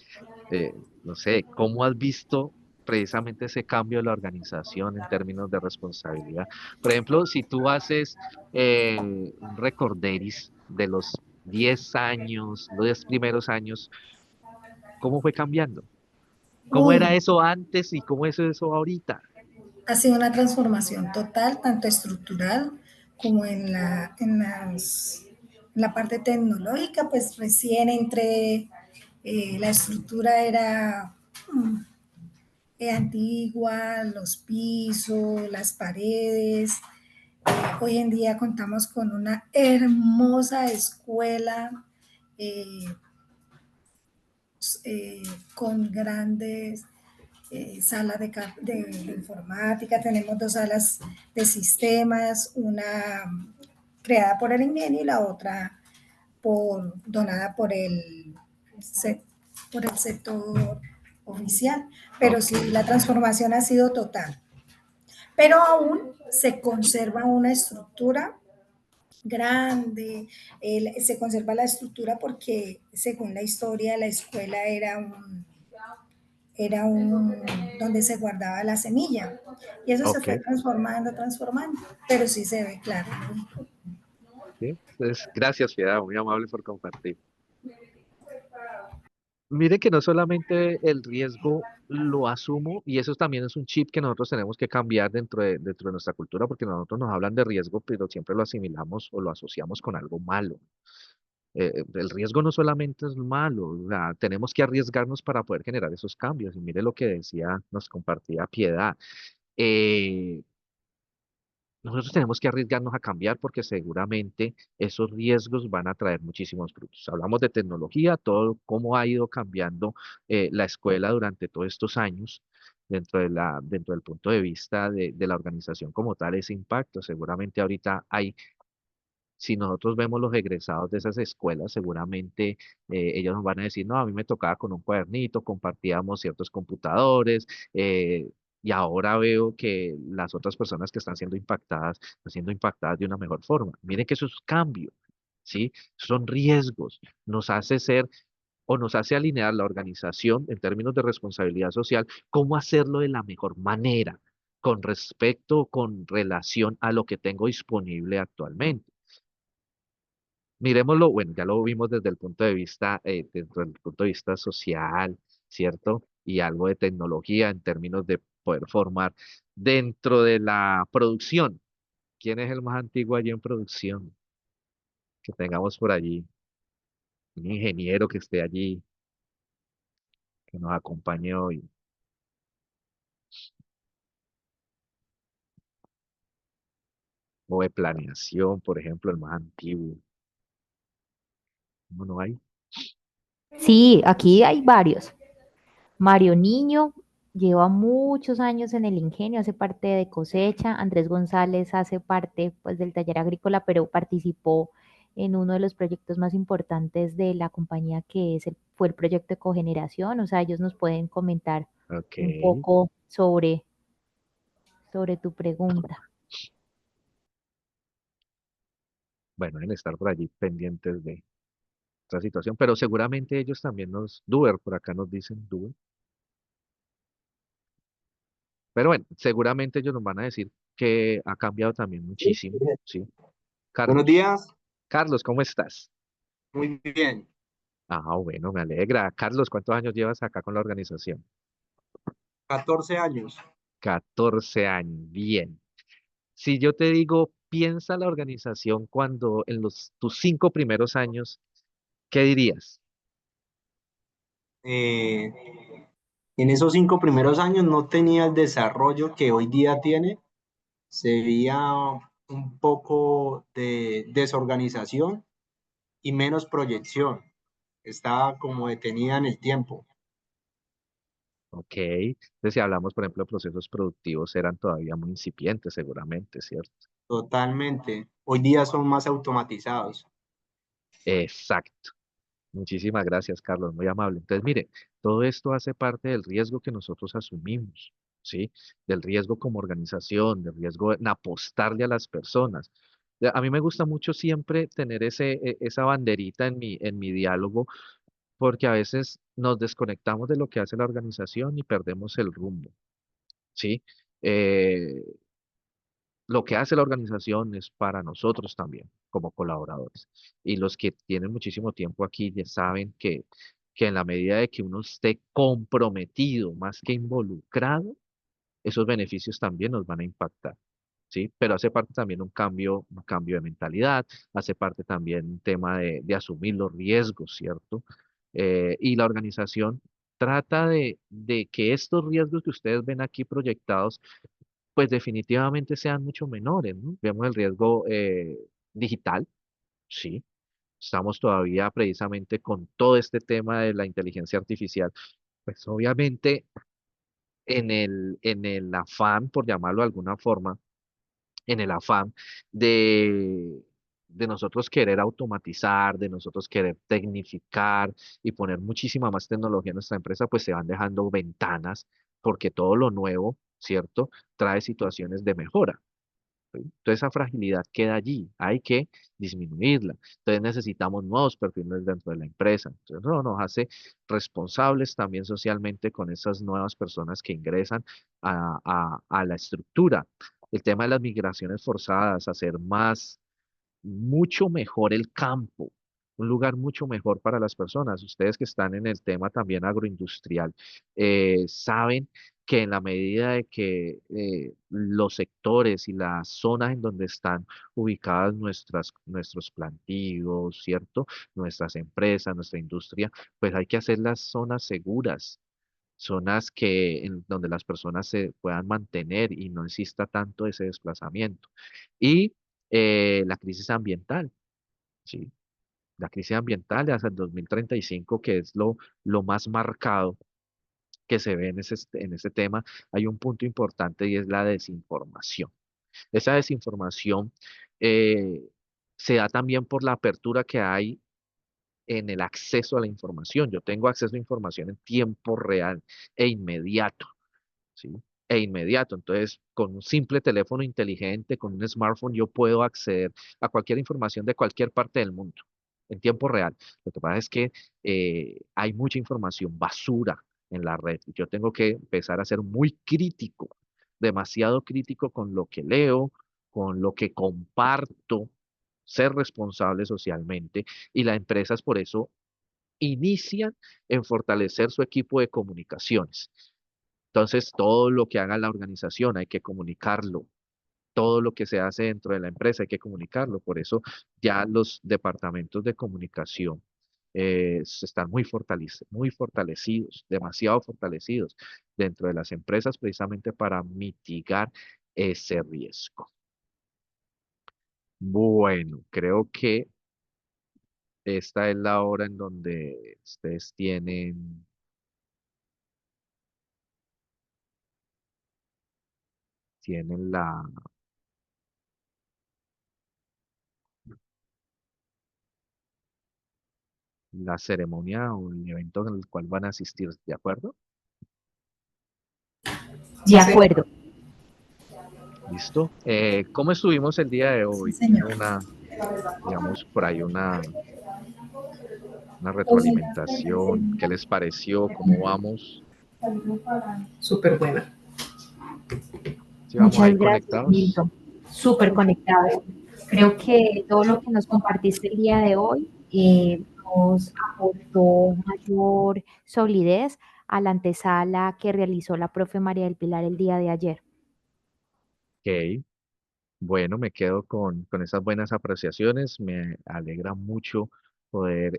no sé, ¿cómo has visto precisamente ese cambio de la organización en términos de responsabilidad? Por ejemplo, si tú haces un recorderis de los 10 años, los 10 primeros años, ¿cómo fue cambiando? ¿Cómo Uy, era eso antes y cómo es eso ahorita? ha sido una transformación total, tanto estructural como en la parte tecnológica, pues recién entré, la estructura era antigua, los pisos, las paredes. Hoy en día contamos con una hermosa escuela eh, eh, con grandes salas de informática, tenemos dos salas de sistemas, una creada por el ingenio y la otra donada por el sector oficial. Pero Ok, sí, la transformación ha sido total. Pero aún se conserva una estructura grande, se conserva la estructura porque según la historia la escuela era un donde se guardaba la semilla y eso se ok. fue transformando, pero sí se ve claro. Sí. Entonces, gracias, Piedad, muy amable por compartir. Mire que no solamente el riesgo lo asumo, y eso también es un chip que nosotros tenemos que cambiar dentro de nuestra cultura, porque nosotros nos hablan de riesgo, pero siempre lo asimilamos o lo asociamos con algo malo. El riesgo no solamente es malo, o sea, tenemos que arriesgarnos para poder generar esos cambios. Y mire lo que decía, nos compartía Piedad. Eh, Nosotros tenemos que arriesgarnos a cambiar porque seguramente esos riesgos van a traer muchísimos frutos. Hablamos de tecnología, todo cómo ha ido cambiando la escuela durante todos estos años dentro del punto de vista de la organización como tal, ese impacto. Seguramente ahorita hay, si nosotros vemos los egresados de esas escuelas, seguramente ellos nos van a decir, no, a mí me tocaba con un cuadernito, compartíamos ciertos computadores, y ahora veo que las otras personas que están siendo impactadas de una mejor forma. Miren que eso es cambio, ¿sí? Son riesgos, nos hace ser o nos hace alinear la organización en términos de responsabilidad social, cómo hacerlo de la mejor manera, con respecto, con relación a lo que tengo disponible actualmente. Miremoslo, bueno, ya lo vimos desde el punto de vista, dentro del punto de vista social, ¿cierto? Y algo de tecnología en términos de poder formar dentro de la producción. ¿Quién es el más antiguo allí en producción? Que tengamos por allí un ingeniero que esté allí, que nos acompañe hoy. o de planeación, por ejemplo, el más antiguo. No, no hay. Sí, aquí hay varios. Mario Niño lleva muchos años en el ingenio, hace parte de cosecha. Andrés González hace parte pues, del taller agrícola, pero participó en uno de los proyectos más importantes de la compañía, que fue el proyecto de cogeneración. O sea, ellos nos pueden comentar Ok. un poco sobre tu pregunta. Bueno, en estar por allí pendientes de esta situación, pero seguramente ellos también Duber, por acá nos dicen Duber. Pero bueno, seguramente ellos nos van a decir que ha cambiado también muchísimo, ¿sí? Buenos Carlos, días, Carlos, ¿cómo estás? muy bien. Ah, bueno, me alegra. Carlos, ¿cuántos años llevas acá con la organización? 14 años. 14 años, bien. Si yo te digo, piensa la organización cuando en tus 5 primeros años, ¿qué dirías? Eh, en esos 5 primeros años no tenía el desarrollo que hoy día tiene. Se veía un poco de desorganización y menos proyección. Estaba como detenida en el tiempo. Ok. Entonces, si hablamos, por ejemplo, de procesos productivos, eran todavía muy incipientes, seguramente, ¿cierto? Totalmente. Hoy día son más automatizados. Exacto. Muchísimas gracias, Carlos, muy amable. Entonces, mire, todo esto hace parte del riesgo que nosotros asumimos, ¿sí? Del riesgo como organización, del riesgo en apostarle a las personas. A mí me gusta mucho siempre tener esa banderita en mi diálogo, porque a veces nos desconectamos de lo que hace la organización y perdemos el rumbo, ¿sí? Eh, lo que hace la organización es para nosotros también, como colaboradores. Y los que tienen muchísimo tiempo aquí ya saben que en la medida de que uno esté comprometido más que involucrado, esos beneficios también nos van a impactar. ¿Sí? Pero hace parte también un cambio de mentalidad, hace parte también un tema de asumir los riesgos, ¿cierto? Y la organización trata de que estos riesgos que ustedes ven aquí proyectados pues definitivamente sean mucho menores, ¿no? Vemos el riesgo digital, sí. Estamos todavía precisamente con todo este tema de la inteligencia artificial. Pues obviamente en el afán, por llamarlo de alguna forma, en el afán de, de nosotros querer automatizar, de nosotros querer tecnificar y poner muchísima más tecnología en nuestra empresa, pues se van dejando ventanas porque todo lo nuevo, ¿cierto? Trae situaciones de mejora. ¿Sí? Entonces esa fragilidad queda allí, hay que disminuirla. Entonces necesitamos nuevos perfiles dentro de la empresa. Entonces eso nos hace responsables también socialmente con esas nuevas personas que ingresan a la estructura. El tema de las migraciones forzadas, hacer mucho mejor el campo, un lugar mucho mejor para las personas. Ustedes que están en el tema también agroindustrial, saben que en la medida de que los sectores y las zonas en donde están ubicadas nuestros plantíos, ¿cierto? Nuestras empresas, nuestra industria, pues hay que hacer las zonas seguras, zonas donde las personas se puedan mantener y no exista tanto ese desplazamiento. Y la crisis ambiental, ¿sí? La crisis ambiental hasta el 2035, que es lo más marcado que se ve en ese tema, hay un punto importante y es la desinformación. Esa desinformación eh, se da también por la apertura que hay en el acceso a la información. Yo tengo acceso a información en tiempo real e inmediato. ¿Sí? E inmediato. Entonces, con un simple teléfono inteligente, con un smartphone, yo puedo acceder a cualquier información de cualquier parte del mundo en tiempo real. Lo que pasa es que hay mucha información basura en la red. Yo tengo que empezar a ser muy crítico, demasiado crítico con lo que leo, con lo que comparto, ser responsable socialmente. Y las empresas por eso inician en fortalecer su equipo de comunicaciones. Entonces, todo lo que haga la organización hay que comunicarlo. Todo lo que se hace dentro de la empresa hay que comunicarlo. Por eso ya los departamentos de comunicación están muy fortalecidos, demasiado fortalecidos dentro de las empresas precisamente para mitigar ese riesgo. Bueno, creo que esta es la hora en donde ustedes tienen la ceremonia o el evento en el cual van a asistir, ¿de acuerdo? De acuerdo. ¿Listo? ¿Cómo estuvimos el día de hoy? señor. Digamos, por ahí una retroalimentación. ¿Qué les pareció? ¿Cómo vamos? Súper buena. ¿Sí vamos ahí Muchas gracias, conectados? Milton. Súper conectados. Creo que todo lo que nos compartiste el día de hoy nos aportó mayor solidez a la antesala que realizó la profe María del Pilar el día de ayer. Ok. Bueno, me quedo con esas buenas apreciaciones. Me alegra mucho poder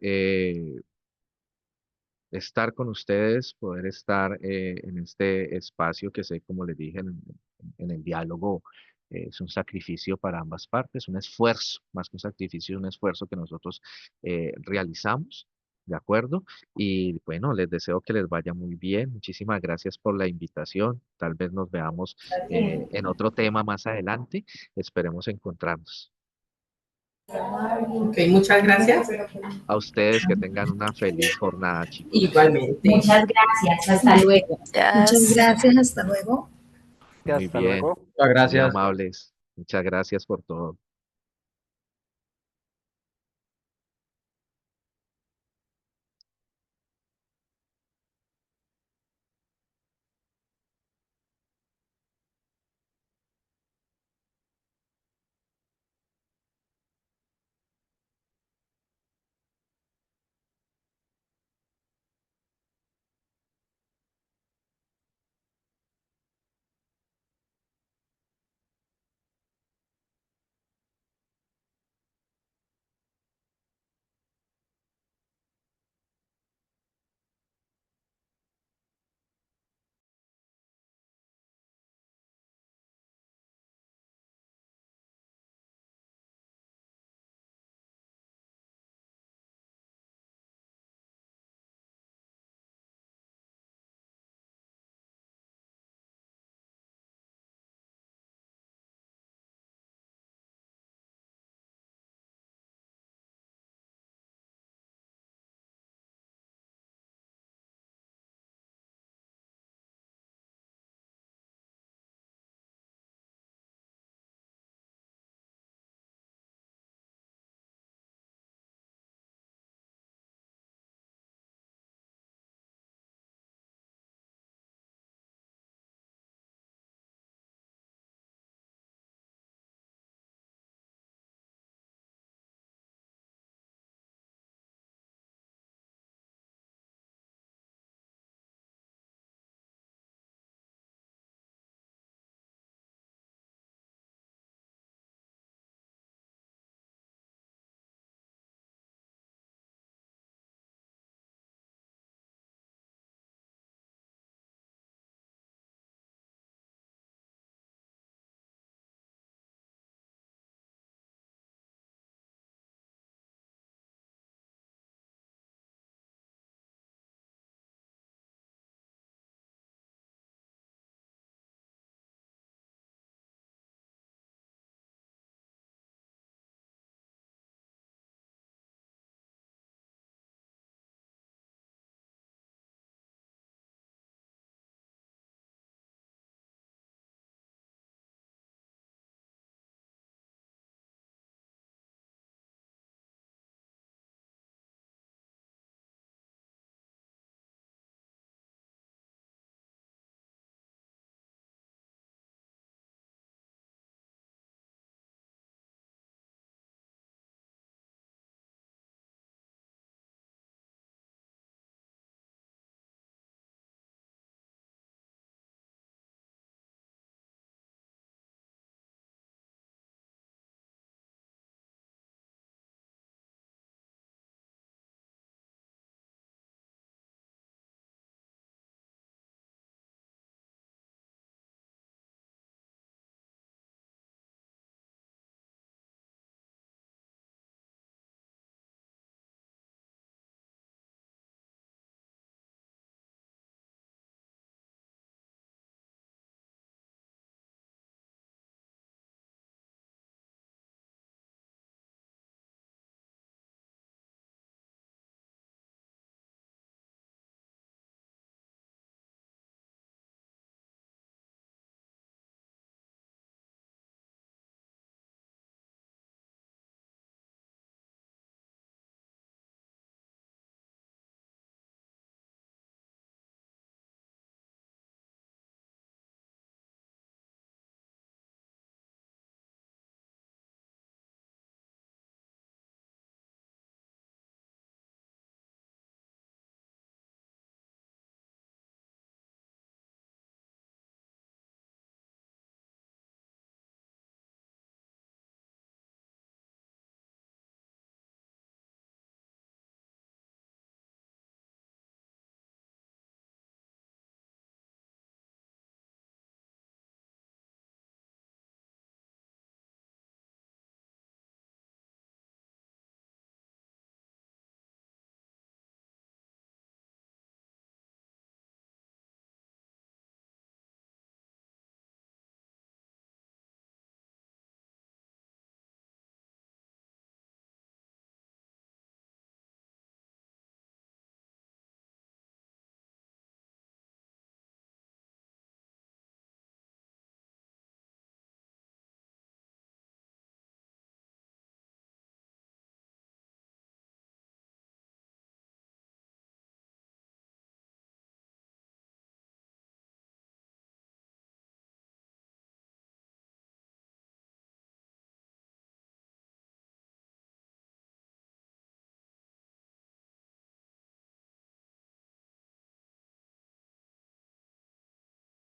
estar con ustedes, poder estar en este espacio que sé, como les dije, en el diálogo, es un sacrificio para ambas partes, un esfuerzo, más que un sacrificio, un esfuerzo que nosotros realizamos, ¿de acuerdo? Y bueno, les deseo que les vaya muy bien. Muchísimas gracias por la invitación. Tal vez nos veamos en otro tema más adelante. Esperemos encontrarnos. Ok, muchas gracias. A ustedes que tengan una feliz jornada, chicos. Igualmente. Muchas gracias. Hasta luego. Muchas gracias, hasta luego. Muy Hasta bien. luego. Muy amables. Muchas gracias por todo.